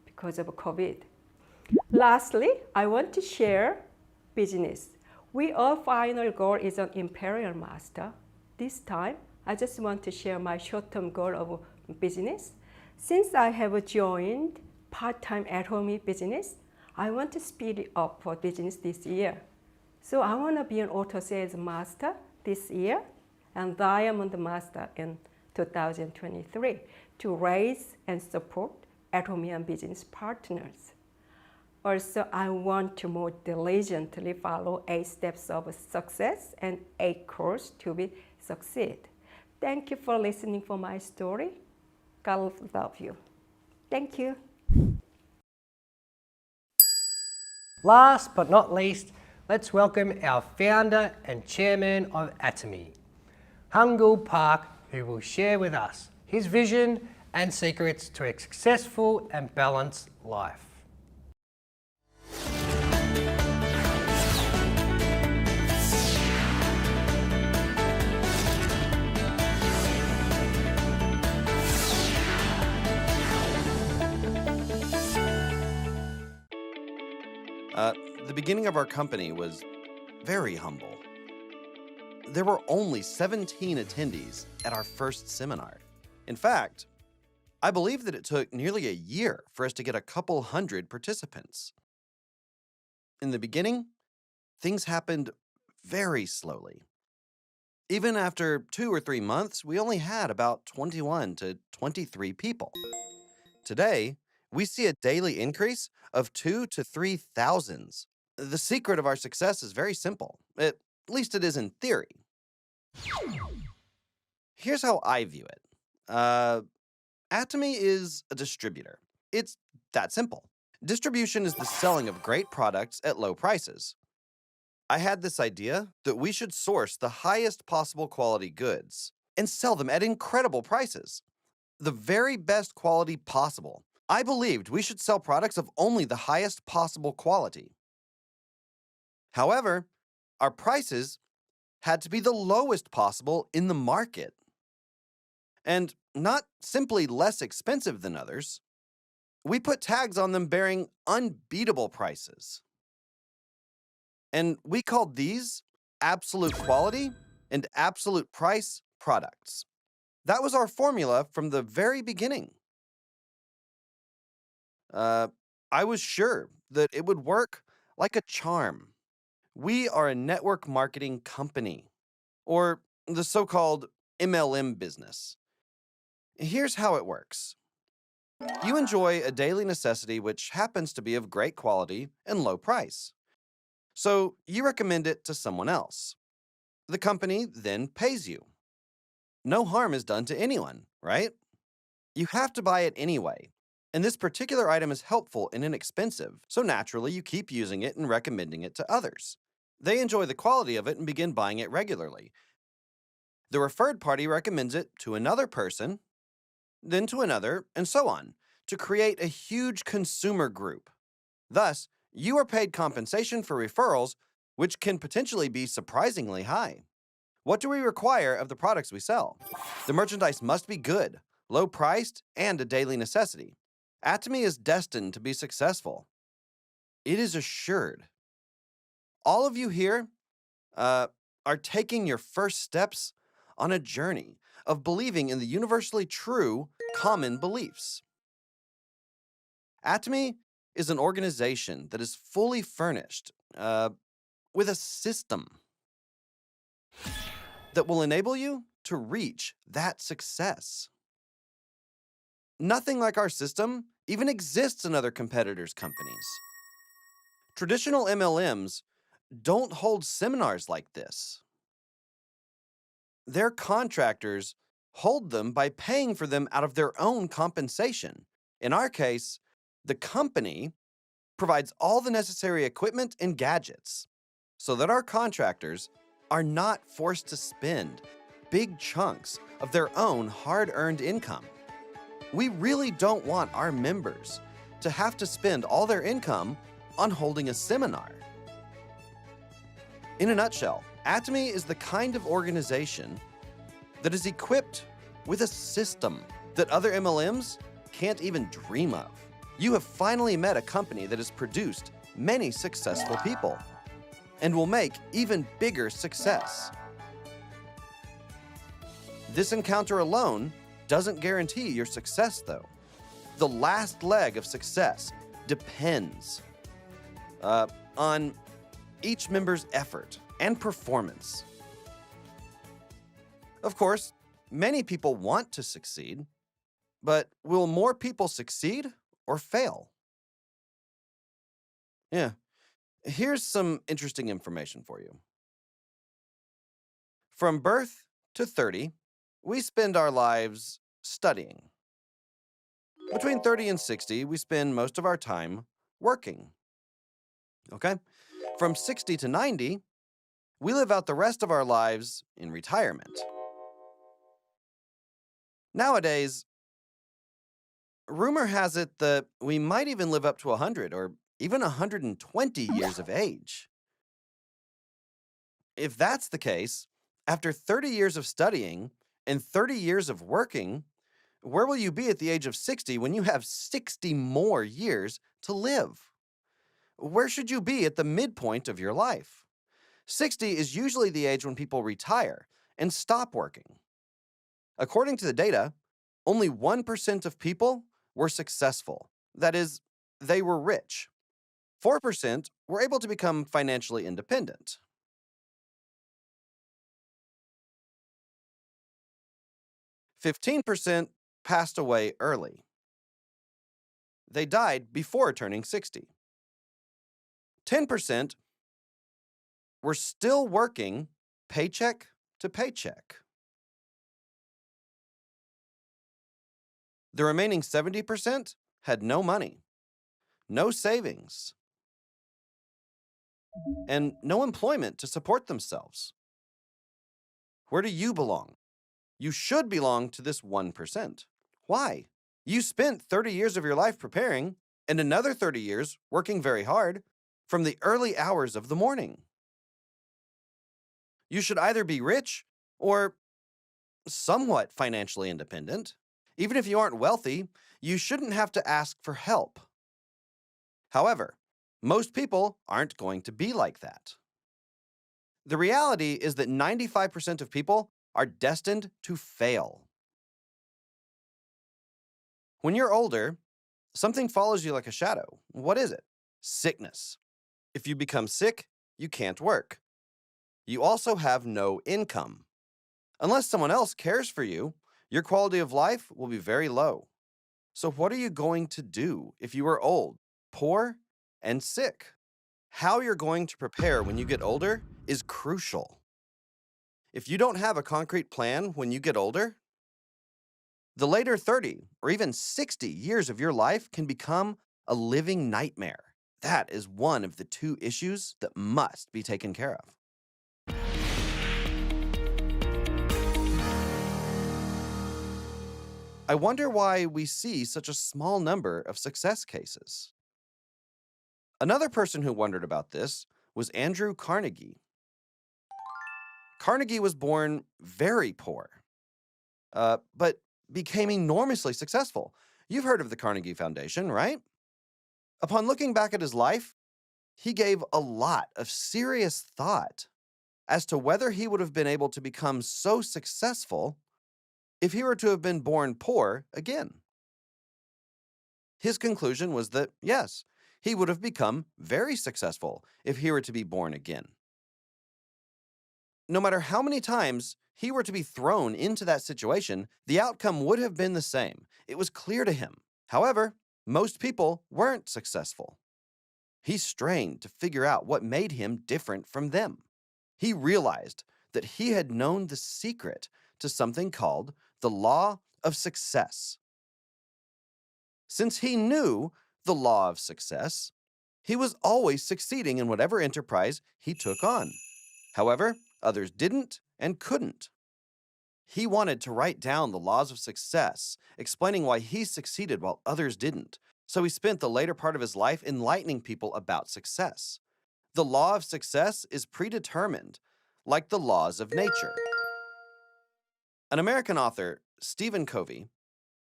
because of COVID. Lastly, I want to share business. Our final goal is an imperial master. This time, I just want to share my short-term goal of business. Since I have joined part-time ATOMY business, I want to speed it up for business this year. So I want to be an auto sales master this year and diamond master in 2023 to raise and support ATOMY and business partners. Also, I want to more diligently follow 8 steps of success and 8 courses to succeed. Thank you for listening for my story. God love you. Thank you. Last but not least, let's welcome our founder and chairman of ATOMY, Hangul Park, who will share with us his vision and secrets to a successful and balanced life. The beginning of our company was very humble. There were only 17 attendees at our first seminar. In fact, I believe that it took nearly a year for us to get a couple hundred participants. In the beginning, things happened very slowly. Even after 2 or 3 months, we only had about 21 to 23 people. Today, we see a daily increase of 2,000 to 3,000. The secret of our success is very simple. At least it is in theory. Here's how I view it. ATOMY is a distributor. It's that simple. Distribution is the selling of great products at low prices. I had this idea that we should source the highest possible quality goods and sell them at incredible prices. The very best quality possible. I believed we should sell products of only the highest possible quality. However, our prices had to be the lowest possible in the market. And not simply less expensive than others. We put tags on them bearing unbeatable prices. And we called these absolute quality and absolute price products. That was our formula from the very beginning. I was sure that it would work like a charm. We are a network marketing company, or the so-called MLM business. Here's how it works. You enjoy a daily necessity which happens to be of great quality and low price. So you recommend it to someone else. The company then pays you. No harm is done to anyone, right? You have to buy it anyway. And this particular item is helpful and inexpensive, so naturally you keep using it and recommending it to others. They enjoy the quality of it and begin buying it regularly. The referred party recommends it to another person, then to another, and so on, to create a huge consumer group. Thus, you are paid compensation for referrals, which can potentially be surprisingly high. What do we require of the products we sell? The merchandise must be good, low-priced, and a daily necessity. ATOMY is destined to be successful. It is assured. All of you here are taking your first steps on a journey of believing in the universally true common beliefs. ATOMY is an organization that is fully furnished with a system that will enable you to reach that success. Nothing like our system even exists in other competitors' companies. Traditional MLMs don't hold seminars like this. Their contractors hold them by paying for them out of their own compensation. In our case, the company provides all the necessary equipment and gadgets. so that our contractors are not forced to spend big chunks of their own hard-earned income. We really don't want our members to have to spend all their income on holding a seminar. In a nutshell, ATOMY is the kind of organization that is equipped with a system that other MLMs can't even dream of. You have finally met a company that has produced many successful people and will make even bigger success. This encounter alone doesn't guarantee your success, though. The last leg of success depends on each member's effort and performance. Of course, many people want to succeed, but will more people succeed or fail? Yeah, here's some interesting information for you. From birth to 30, we spend our lives studying. Between 30 and 60, we spend most of our time working. Okay? From 60 to 90, we live out the rest of our lives in retirement. Nowadays, rumor has it that we might even live up to 100 or even 120 years of age. If that's the case, after 30 years of studying and 30 years of working, where will you be at the age of 60 when you have 60 more years to live? Where should you be at the midpoint of your life? 60 is usually the age when people retire and stop working. According to the data, only 1% of people were successful. That is, they were rich. 4% were able to become financially independent. %15 passed away early. They died before turning 60. 10% were still working paycheck to paycheck. The remaining 70% had no money, no savings, and no employment to support themselves. Where do you belong? You should belong to this 1%. Why? You spent 30 years of your life preparing and another 30 years working very hard from the early hours of the morning. You should either be rich or somewhat financially independent. Even if you aren't wealthy, you shouldn't have to ask for help. However, most people aren't going to be like that. The reality is that 95% of people are destined to fail. When you're older, something follows you like a shadow. What is it? Sickness. If you become sick, you can't work. You also have no income. Unless someone else cares for you, your quality of life will be very low. So what are you going to do if you are old, poor, and sick? How you're going to prepare when you get older is crucial. If you don't have a concrete plan when you get older, the later 30 or even 60 years of your life can become a living nightmare. That is one of the two issues that must be taken care of. I wonder why we see such a small number of success cases. Another person who wondered about this was Andrew Carnegie. Carnegie was born very poor, but became enormously successful. You've heard of the Carnegie Foundation, right? Upon looking back at his life, he gave a lot of serious thought as to whether he would have been able to become so successful if he were to have been born poor again. His conclusion was that, yes, he would have become very successful if he were to be born again. No matter how many times he were to be thrown into that situation, the outcome would have been the same. It was clear to him. However, most people weren't successful. He strained to figure out what made him different from them. He realized that he had known the secret to something called the law of success. Since he knew the law of success, He was always succeeding in whatever enterprise he took on. However, others didn't and couldn't. He wanted to write down the laws of success, explaining why he succeeded while others didn't. So he spent the later part of his life enlightening people about success. The law of success is predetermined, like the laws of nature. An American author, Stephen Covey,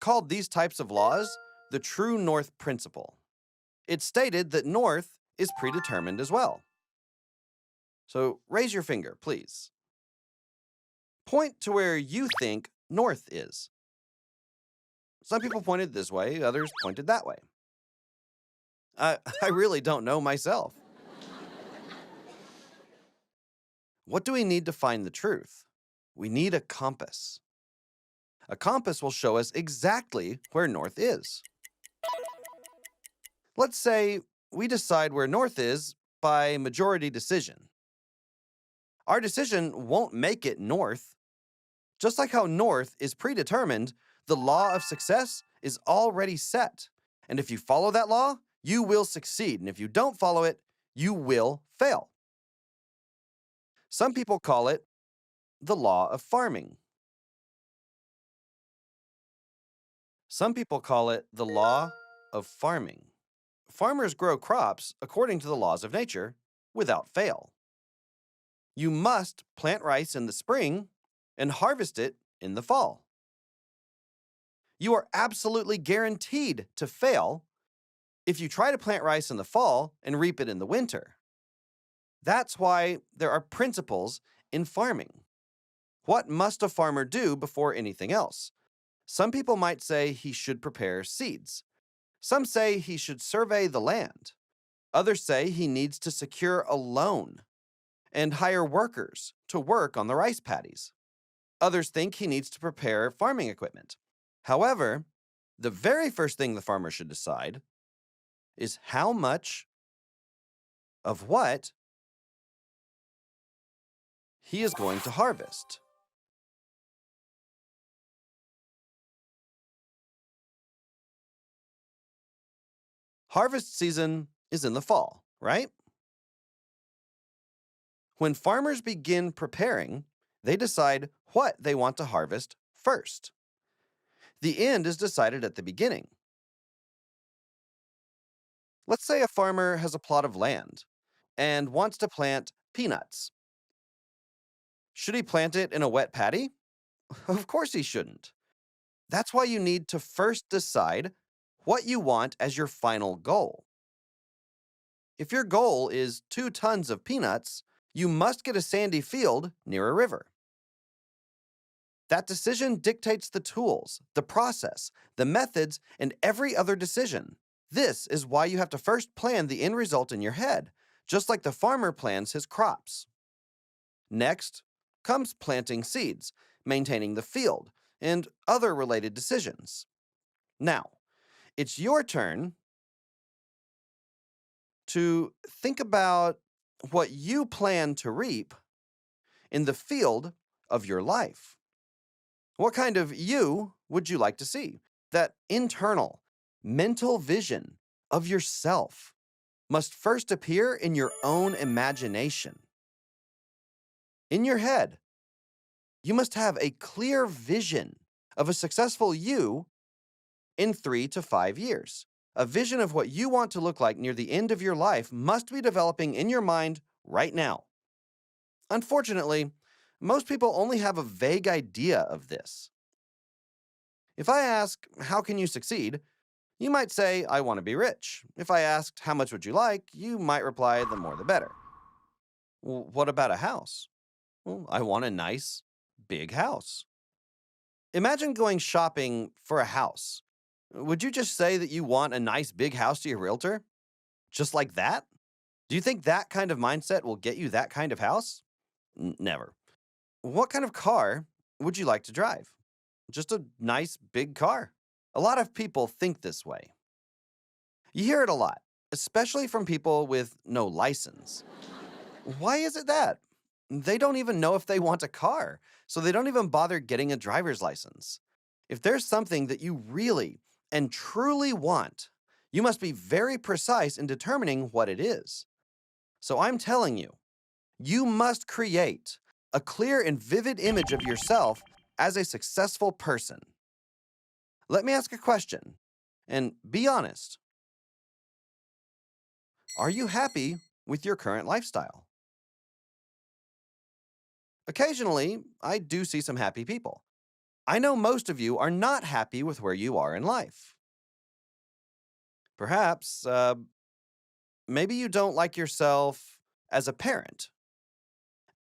called these types of laws the true north principle. It stated that north is predetermined as well. So raise your finger, please. Point to where you think north is. Some people pointed this way, others pointed that way. I really don't know myself. What do we need to find the truth? We need a compass. A compass will show us exactly where north is. Let's say we decide where north is by majority decision. Our decision won't make it north. Just like how north is predetermined, the law of success is already set. And if you follow that law, you will succeed. And if you don't follow it, you will fail. Some people call it the law of farming. Some people call it the law of farming. Farmers grow crops according to the laws of nature without fail. You must plant rice in the spring and harvest it in the fall. You are absolutely guaranteed to fail if you try to plant rice in the fall and reap it in the winter. That's why there are principles in farming. What must a farmer do before anything else? Some people might say he should prepare seeds. Some say he should survey the land. Others say he needs to secure a loan and hire workers to work on the rice paddies. Others think he needs to prepare farming equipment. However, the very first thing the farmer should decide is how much of what he is going to harvest. Harvest season is in the fall, right? When farmers begin preparing, they decide what they want to harvest first. The end is decided at the beginning. Let's say a farmer has a plot of land and wants to plant peanuts. Should he plant it in a wet paddy? Of course he shouldn't. That's why you need to first decide what you want as your final goal. If your goal is 2 tons of peanuts, you must get a sandy field near a river. That decision dictates the tools, the process, the methods, and every other decision. This is why you have to first plan the end result in your head, just like the farmer plans his crops. Next comes planting seeds, maintaining the field, and other related decisions. Now, it's your turn to think about what you plan to reap in the field of your life. What kind of you would you like to see? That internal, mental vision of yourself must first appear in your own imagination. In your head, you must have a clear vision of a successful you in 3 to 5 years. A vision of what you want to look like near the end of your life must be developing in your mind right now. Unfortunately, most people only have a vague idea of this. If I ask, how can you succeed? You might say, I want to be rich. If I asked, how much would you like? You might reply, the more the better. Well, what about a house? Well, I want a nice, big house. Imagine going shopping for a house. Would you just say that you want a nice, big house to your realtor? Just like that? Do you think that kind of mindset will get you that kind of house? Never. What kind of car would you like to drive? Just a nice, big car. A lot of people think this way. You hear it a lot, especially from people with no license. Why is it that? They don't even know if they want a car, so they don't even bother getting a driver's license. If there's something that you really and truly want, You must be very precise in determining what it is. So I'm telling you, you must create a clear and vivid image of yourself as a successful person. Let me ask a question, and be honest. Are you happy with your current lifestyle? Occasionally, I do see some happy people. I know most of you are not happy with where you are in life. Perhaps, maybe you don't like yourself as a parent.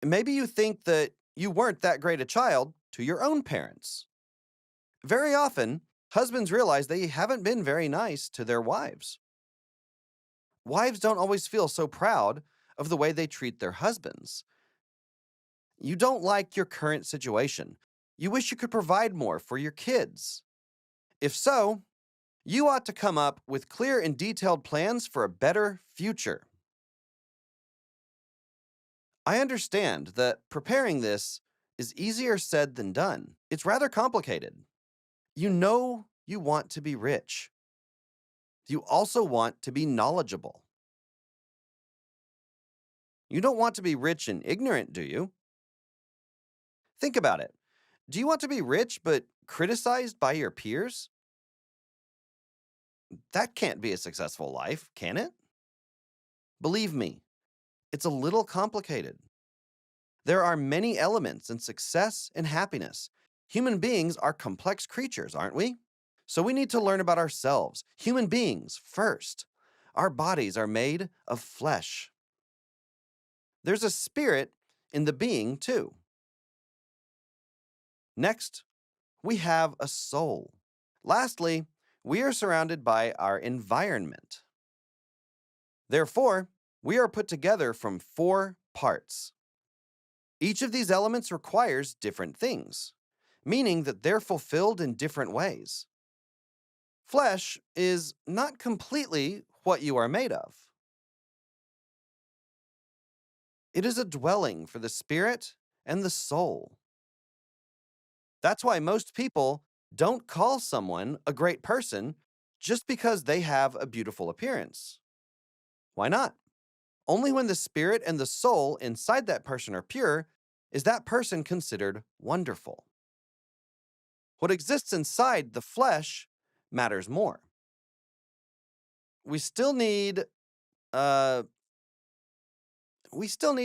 Maybe you think that you weren't that great a child to your own parents. Very often, husbands realize they haven't been very nice to their wives. Wives don't always feel so proud of the way they treat their husbands. You don't like your current situation. You wish you could provide more for your kids. If so, you ought to come up with clear and detailed plans for a better future. I understand that preparing this is easier said than done. It's rather complicated. You know you want to be rich. You also want to be knowledgeable. You don't want to be rich and ignorant, do you? Think about it. Do you want to be rich but criticized by your peers? That can't be a successful life, can it? Believe me, it's a little complicated. There are many elements in success and happiness. Human beings are complex creatures, aren't we? So we need to learn about ourselves, human beings, first. Our bodies are made of flesh. There's a spirit in the being, too. Next, we have a soul. Lastly, we are surrounded by our environment. Therefore, we are put together from 4 parts. Each of these elements requires different things, meaning that they're fulfilled in different ways. Flesh is not completely what you are made of. It is a dwelling for the spirit and the soul. That's why most people don't call someone a great person just because they have a beautiful appearance. Why not? Only when the spirit and the soul inside that person are pure is that person considered wonderful. What exists inside the flesh matters more. We still need to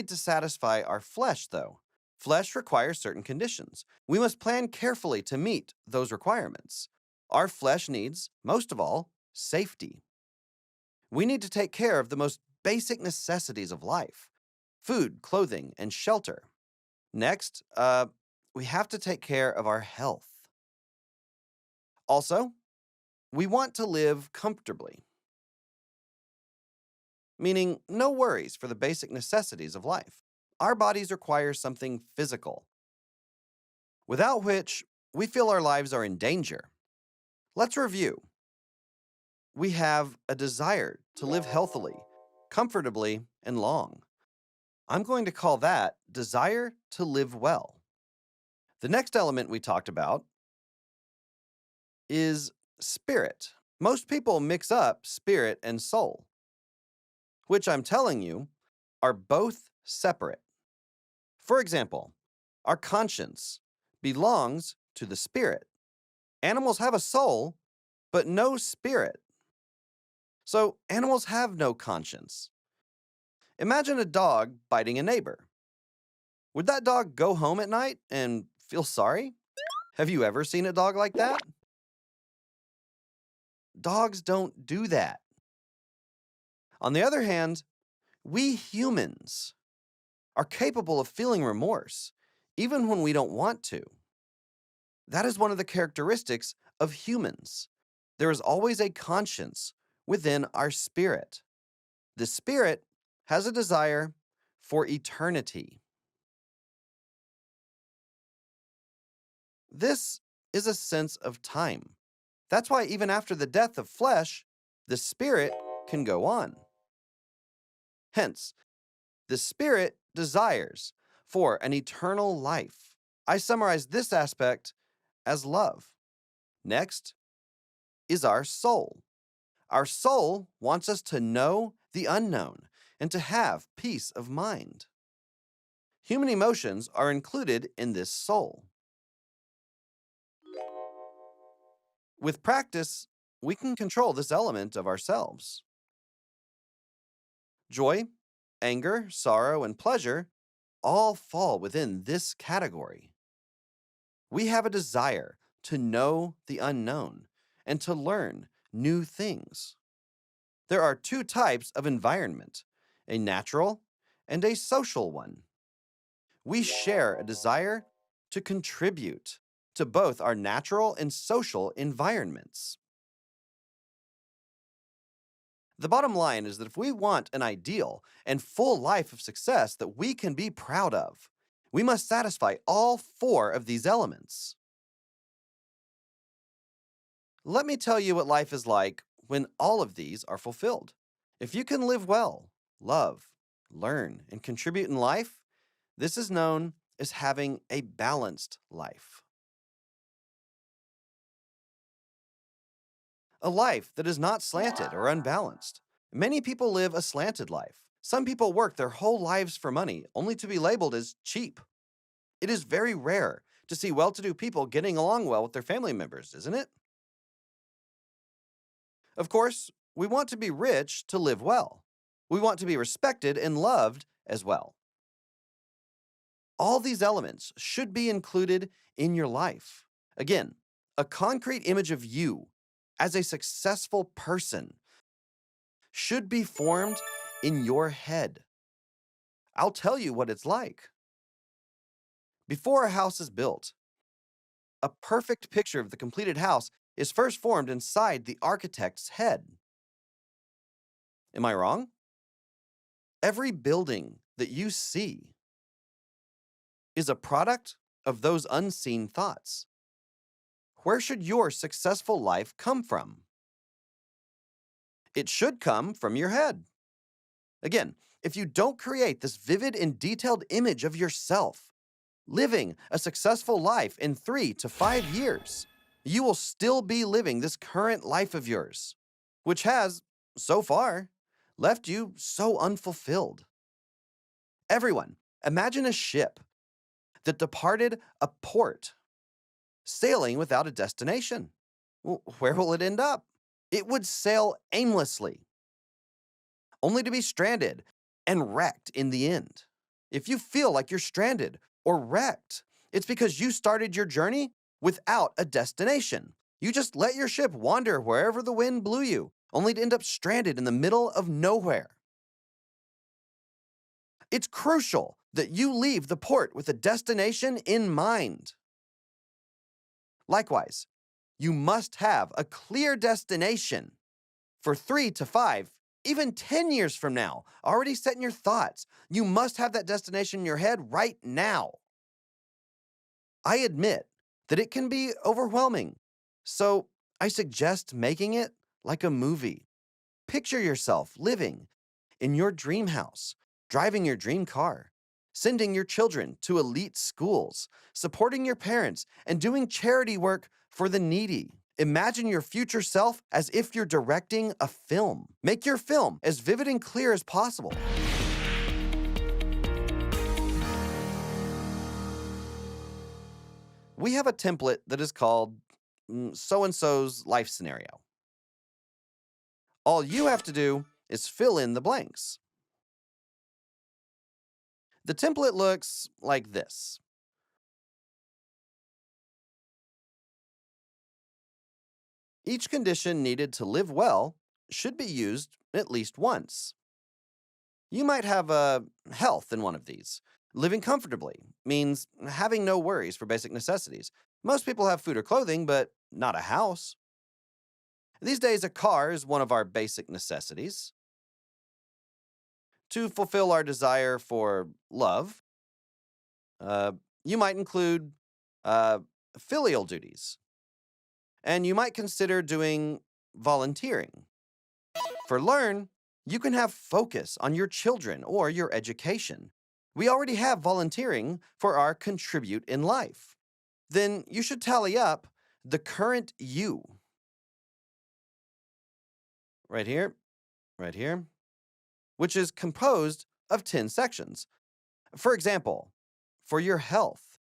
satisfy our flesh, though. Flesh requires certain conditions. We must plan carefully to meet those requirements. Our flesh needs, most of all, safety. We need to take care of the most basic necessities of life: food, clothing, and shelter. Next, we have to take care of our health. Also, we want to live comfortably, meaning no worries for the basic necessities of life. Our bodies require something physical, without which we feel our lives are in danger. Let's review. We have a desire to live healthily, comfortably, and long. I'm going to call that desire to live well. The next element we talked about is spirit. Most people mix up spirit and soul, which I'm telling you are both separate. For example, our conscience belongs to the spirit. Animals have a soul, but no spirit. So animals have no conscience. Imagine a dog biting a neighbor. Would that dog go home at night and feel sorry? Have you ever seen a dog like that? Dogs don't do that. On the other hand, we humans are capable of feeling remorse, even when we don't want to. That is one of the characteristics of humans. There is always a conscience within our spirit. The spirit has a desire for eternity. This is a sense of time. That's why even after the death of flesh, the spirit can go on. Hence, the spirit desires for an eternal life. I summarize this aspect as love. Next is our soul. Our soul wants us to know the unknown and to have peace of mind. Human emotions are included in this soul. With practice, we can control this element of ourselves. Joy, anger, sorrow, and pleasure all fall within this category. We have a desire to know the unknown and to learn new things. There are two types of environment, a natural and a social one. We share a desire to contribute to both our natural and social environments. The bottom line is that if we want an ideal and full life of success that we can be proud of, we must satisfy all four of these elements. Let me tell you what life is like when all of these are fulfilled. If you can live well, love, learn, and contribute in life, this is known as having a balanced life. A life that is not slanted or unbalanced. Many people live a slanted life. Some people work their whole lives for money only to be labeled as cheap. It is very rare to see well-to-do people getting along well with their family members, isn't it? Of course, we want to be rich to live well. We want to be respected and loved as well. All these elements should be included in your life. Again, a concrete image of you as a successful person should be formed in your head. I'll tell you what it's like. Before a house is built, a perfect picture of the completed house is first formed inside the architect's head. Am I wrong? Every building that you see is a product of those unseen thoughts. Where should your successful life come from? It should come from your head. Again, if you don't create this vivid and detailed image of yourself living a successful life in 3 to 5 years, you will still be living this current life of yours, which has, so far, left you so unfulfilled. Everyone, imagine a ship that departed a port, sailing without a destination. Where will it end up? It would sail aimlessly, only to be stranded and wrecked in the end. If you feel like you're stranded or wrecked, it's because you started your journey without a destination. You just let your ship wander wherever the wind blew you, only to end up stranded in the middle of nowhere. It's crucial that you leave the port with a destination in mind. Likewise, you must have a clear destination for 3 to 5, even 10 years from now, already set in your thoughts. You must have that destination in your head right now. I admit that it can be overwhelming, so I suggest making it like a movie. Picture yourself living in your dream house, driving your dream car, sending your children to elite schools, supporting your parents, and doing charity work for the needy. Imagine your future self as if you're directing a film. Make your film as vivid and clear as possible. We have a template that is called so-and-so's life scenario. All you have to do is fill in the blanks. The template looks like this. Each condition needed to live well should be used at least once. You might have health in one of these. Living comfortably means having no worries for basic necessities. Most people have food or clothing, but not a house. These days, a car is one of our basic necessities. To fulfill our desire for love, you might include filial duties. And you might consider doing volunteering. For learn, you can have focus on your children or your education. We already have volunteering for our contribute in life. Then you should tally up the current you. right here, right here, which is composed of 10 sections. For example, for your health,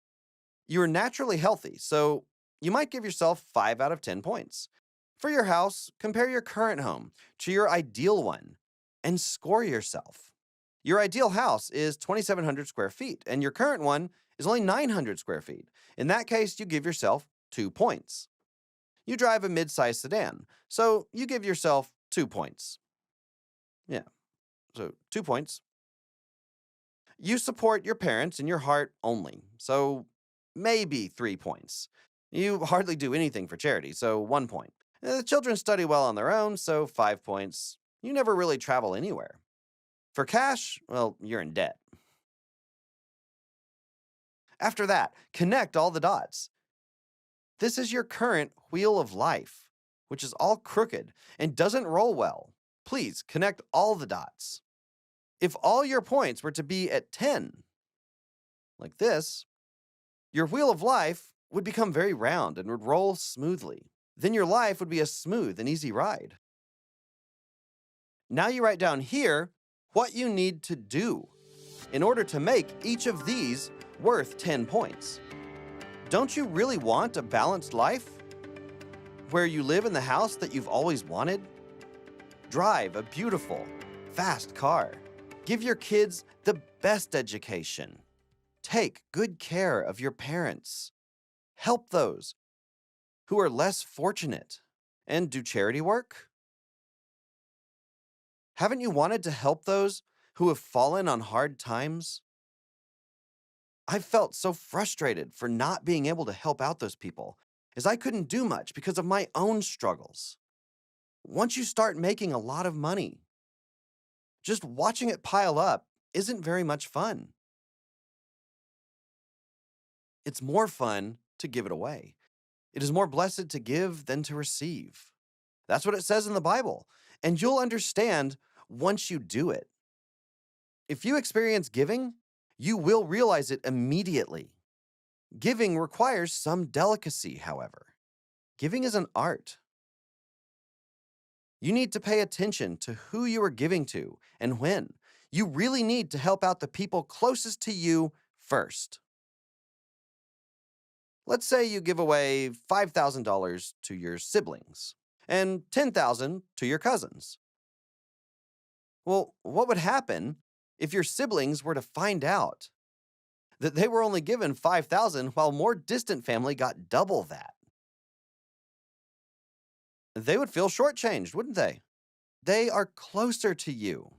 you're naturally healthy, so you might give yourself 5 out of 10 points. For your house, compare your current home to your ideal one and score yourself. Your ideal house is 2,700 square feet, and your current one is only 900 square feet. In that case, you give yourself 2 points. You drive a mid-sized sedan, so you give yourself 2 points. Yeah, so 2 points. You support your parents in your heart only, so maybe 3 points. You hardly do anything for charity, so 1 point. The children study well on their own, so 5 points. You never really travel anywhere. For cash, well, you're in debt. After that, connect all the dots. This is your current wheel of life, which is all crooked and doesn't roll well. Please connect all the dots. If all your points were to be at 10, like this, your wheel of life would become very round and would roll smoothly. Then your life would be a smooth and easy ride. Now you write down here what you need to do in order to make each of these worth 10 points. Don't you really want a balanced life where you live in the house that you've always wanted? Drive a beautiful, fast car. Give your kids the best education. Take good care of your parents. Help those who are less fortunate. And do charity work? Haven't you wanted to help those who have fallen on hard times? I've felt so frustrated for not being able to help out those people, as I couldn't do much because of my own struggles. Once you start making a lot of money, just watching it pile up isn't very much fun. It's more fun to give it away. It is more blessed to give than to receive. That's what it says in the Bible, and you'll understand once you do it. If you experience giving, you will realize it immediately. Giving requires some delicacy, however. Giving is an art. You need to pay attention to who you are giving to and when. You really need to help out the people closest to you first. Let's say you give away $5,000 to your siblings and $10,000 to your cousins. Well, what would happen if your siblings were to find out that they were only given $5,000 while more distant family got double that? They would feel shortchanged, wouldn't they? They are closer to you.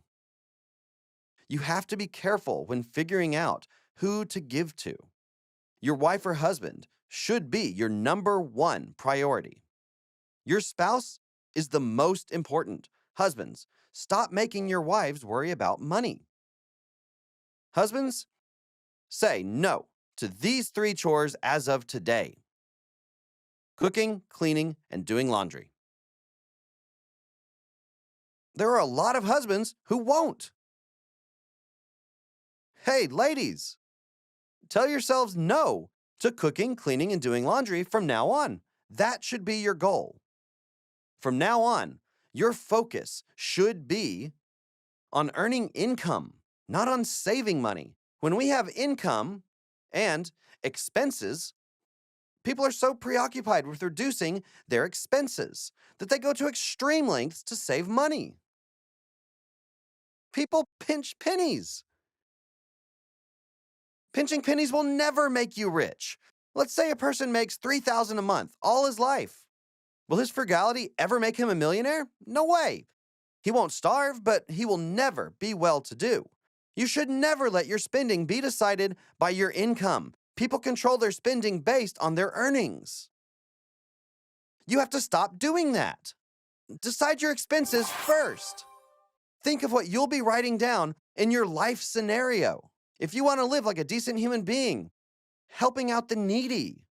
You have to be careful when figuring out who to give to. Your wife or husband should be your number one priority. Your spouse is the most important. Husbands, stop making your wives worry about money. Husbands, say no to these 3 chores as of today: cooking, cleaning, and doing laundry. There are a lot of husbands who won't. Hey, ladies, tell yourselves no to cooking, cleaning, and doing laundry from now on. That should be your goal. From now on, your focus should be on earning income, not on saving money. When we have income and expenses, people are so preoccupied with reducing their expenses that they go to extreme lengths to save money. People pinch pennies. Pinching pennies will never make you rich. Let's say a person makes $3,000 a month all his life. Will his frugality ever make him a millionaire? No way. He won't starve, but he will never be well-to-do. You should never let your spending be decided by your income. People control their spending based on their earnings. You have to stop doing that. Decide your expenses first. Think of what you'll be writing down in your life scenario. If you want to live like a decent human being, helping out the needy,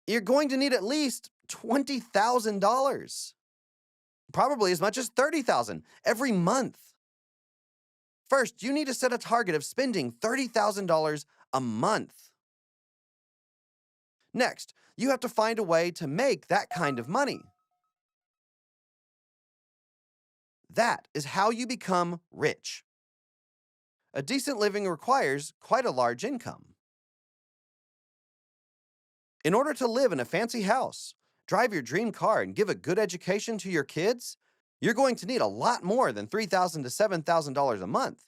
you're going to need at least $20,000. Probably as much as $30,000 every month. First, you need to set a target of spending $30,000 a month. Next, you have to find a way to make that kind of money. That is how you become rich. A decent living requires quite a large income. In order to live in a fancy house, drive your dream car, and give a good education to your kids, you're going to need a lot more than $3,000 to $7,000 a month.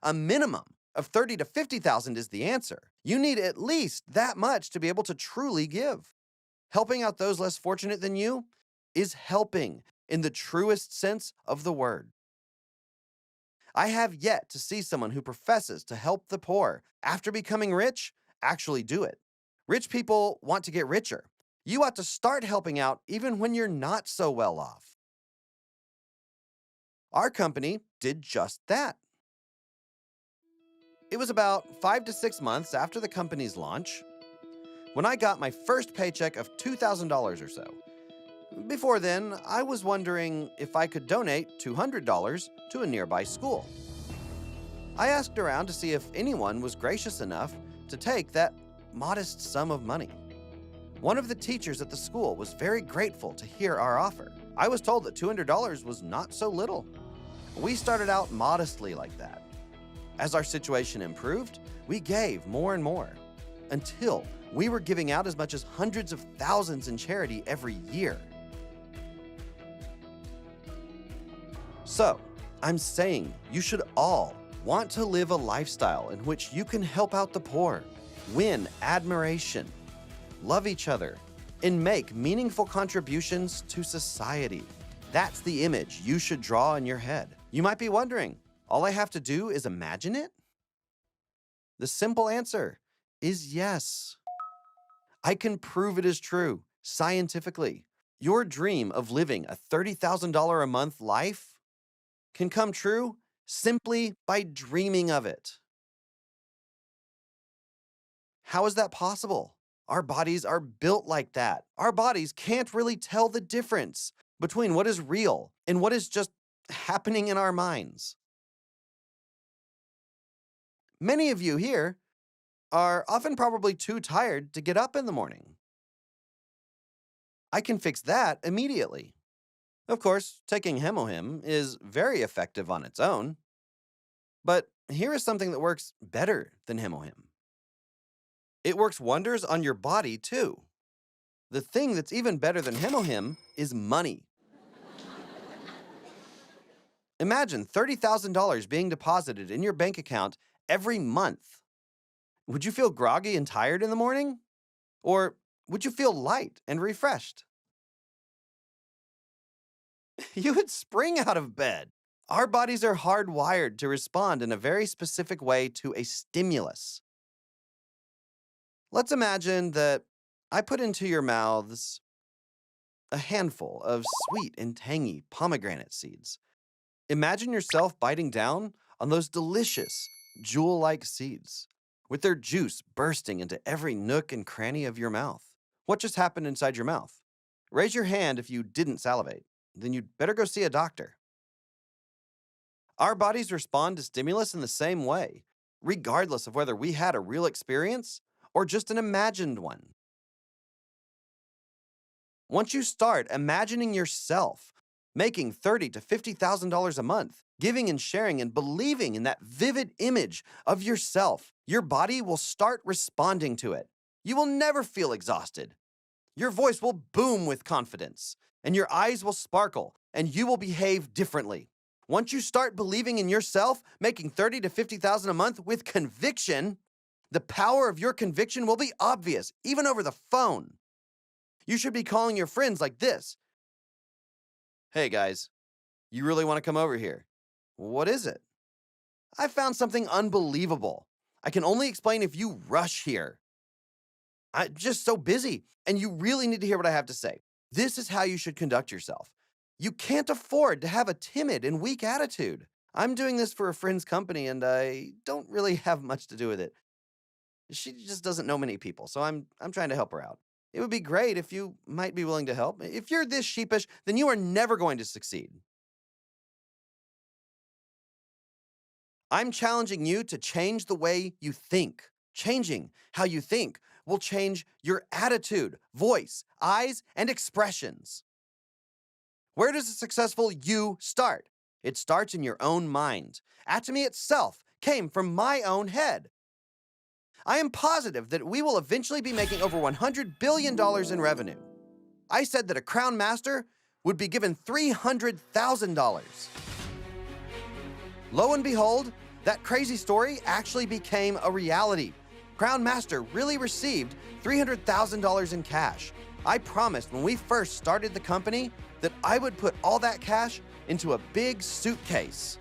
A minimum of $30,000 to $50,000 is the answer. You need at least that much to be able to truly give. Helping out those less fortunate than you is helping in the truest sense of the word. I have yet to see someone who professes to help the poor after becoming rich actually do it. Rich people want to get richer. You ought to start helping out even when you're not so well off. Our company did just that. It was about 5 to 6 months after the company's launch when I got my first paycheck of $2,000 or so. Before then, I was wondering if I could donate $200 to a nearby school. I asked around to see if anyone was gracious enough to take that modest sum of money. One of the teachers at the school was very grateful to hear our offer. I was told that $200 was not so little. We started out modestly like that. As our situation improved, we gave more and more, until we were giving out as much as hundreds of thousands in charity every year. So, I'm saying you should all want to live a lifestyle in which you can help out the poor, win admiration, love each other, and make meaningful contributions to society. That's the image you should draw in your head. You might be wondering, all I have to do is imagine it? The simple answer is yes. I can prove it is true, scientifically. Your dream of living a $30,000 a month life can come true simply by dreaming of it. How is that possible? Our bodies are built like that. Our bodies can't really tell the difference between what is real and what is just happening in our minds. Many of you here are often probably too tired to get up in the morning. I can fix that immediately. Of course, taking Hemohim is very effective on its own. But here is something that works better than Hemohim. It works wonders on your body, too. The thing that's even better than Hemohim is money. Imagine $30,000 being deposited in your bank account every month. Would you feel groggy and tired in the morning? Or would you feel light and refreshed? You would spring out of bed. Our bodies are hardwired to respond in a very specific way to a stimulus. Let's imagine that I put into your mouths a handful of sweet and tangy pomegranate seeds. Imagine yourself biting down on those delicious, jewel-like seeds, with their juice bursting into every nook and cranny of your mouth. What just happened inside your mouth? Raise your hand if you didn't salivate. Then you'd better go see a doctor. Our bodies respond to stimulus in the same way, regardless of whether we had a real experience or just an imagined one. Once you start imagining yourself making $30,000 to $50,000 a month, giving and sharing and believing in that vivid image of yourself, your body will start responding to it. You will never feel exhausted. Your voice will boom with confidence, and your eyes will sparkle, and you will behave differently. Once you start believing in yourself, making $30,000 to $50,000 a month with conviction, the power of your conviction will be obvious, even over the phone. You should be calling your friends like this. Hey guys, you really want to come over here? What is it? I found something unbelievable. I can only explain if you rush here. I'm just so busy, and you really need to hear what I have to say. This is how you should conduct yourself. You can't afford to have a timid and weak attitude. I'm doing this for a friend's company, and I don't really have much to do with it. She just doesn't know many people, so I'm trying to help her out. It would be great if you might be willing to help. If you're this sheepish, then you are never going to succeed. I'm challenging you to change the way you think. Changing how you think will change your attitude, voice, eyes, and expressions. Where does a successful you start? It starts in your own mind. ATOMY itself came from my own head. I am positive that we will eventually be making over $100 billion in revenue. I said that a Crown Master would be given $300,000. Lo and behold, that crazy story actually became a reality. Crown Master really received $300,000 in cash. I promised when we first started the company that I would put all that cash into a big suitcase.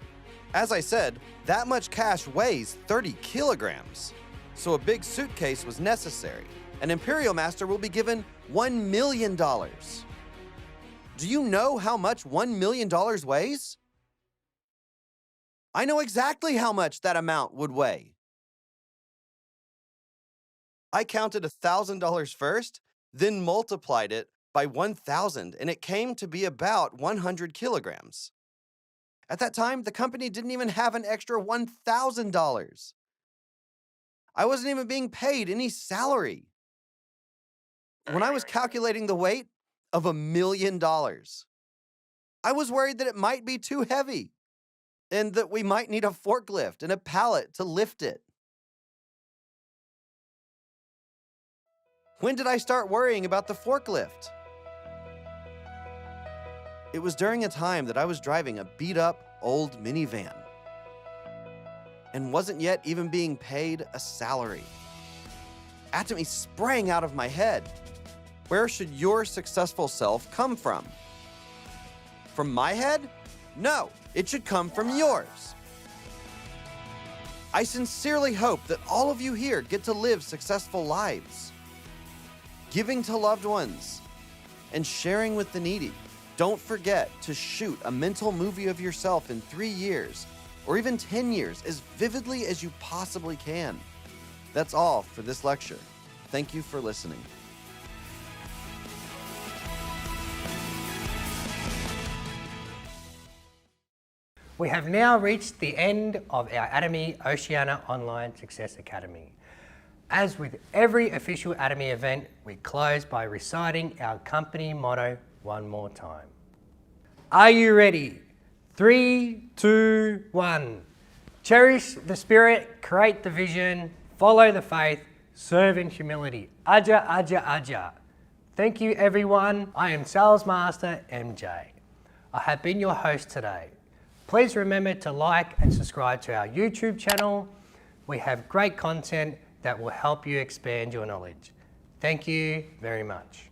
As I said, that much cash weighs 30 kilograms. So a big suitcase was necessary. An Imperial Master will be given $1 million. Do you know how much $1 million weighs? I know exactly how much that amount would weigh. I counted $1,000 first, then multiplied it by 1,000, and it came to be about 100 kilograms. At that time, the company didn't even have an extra $1,000. I wasn't even being paid any salary. When I was calculating the weight of $1 million, I was worried that it might be too heavy and that we might need a forklift and a pallet to lift it. When did I start worrying about the forklift? It was during a time that I was driving a beat-up old minivan and wasn't yet even being paid a salary. ATOMY sprang out of my head. Where should your successful self come from? From my head? No, it should come from yours. I sincerely hope that all of you here get to live successful lives, giving to loved ones, and sharing with the needy. Don't forget to shoot a mental movie of yourself in 3 years, or even 10 years, as vividly as you possibly can. That's all for this lecture. Thank you for listening. We have now reached the end of our ATOMY Oceania Online Success Academy. As with every official ATOMY event, we close by reciting our company motto one more time. Are you ready? 3, 2, 1. Cherish the spirit, create the vision, follow the faith, serve in humility. Aja, aja, aja. Thank you everyone. I am Sales Master MJ. I have been your host today. Please remember to like and subscribe to our YouTube channel. We have great content that will help you expand your knowledge. Thank you very much.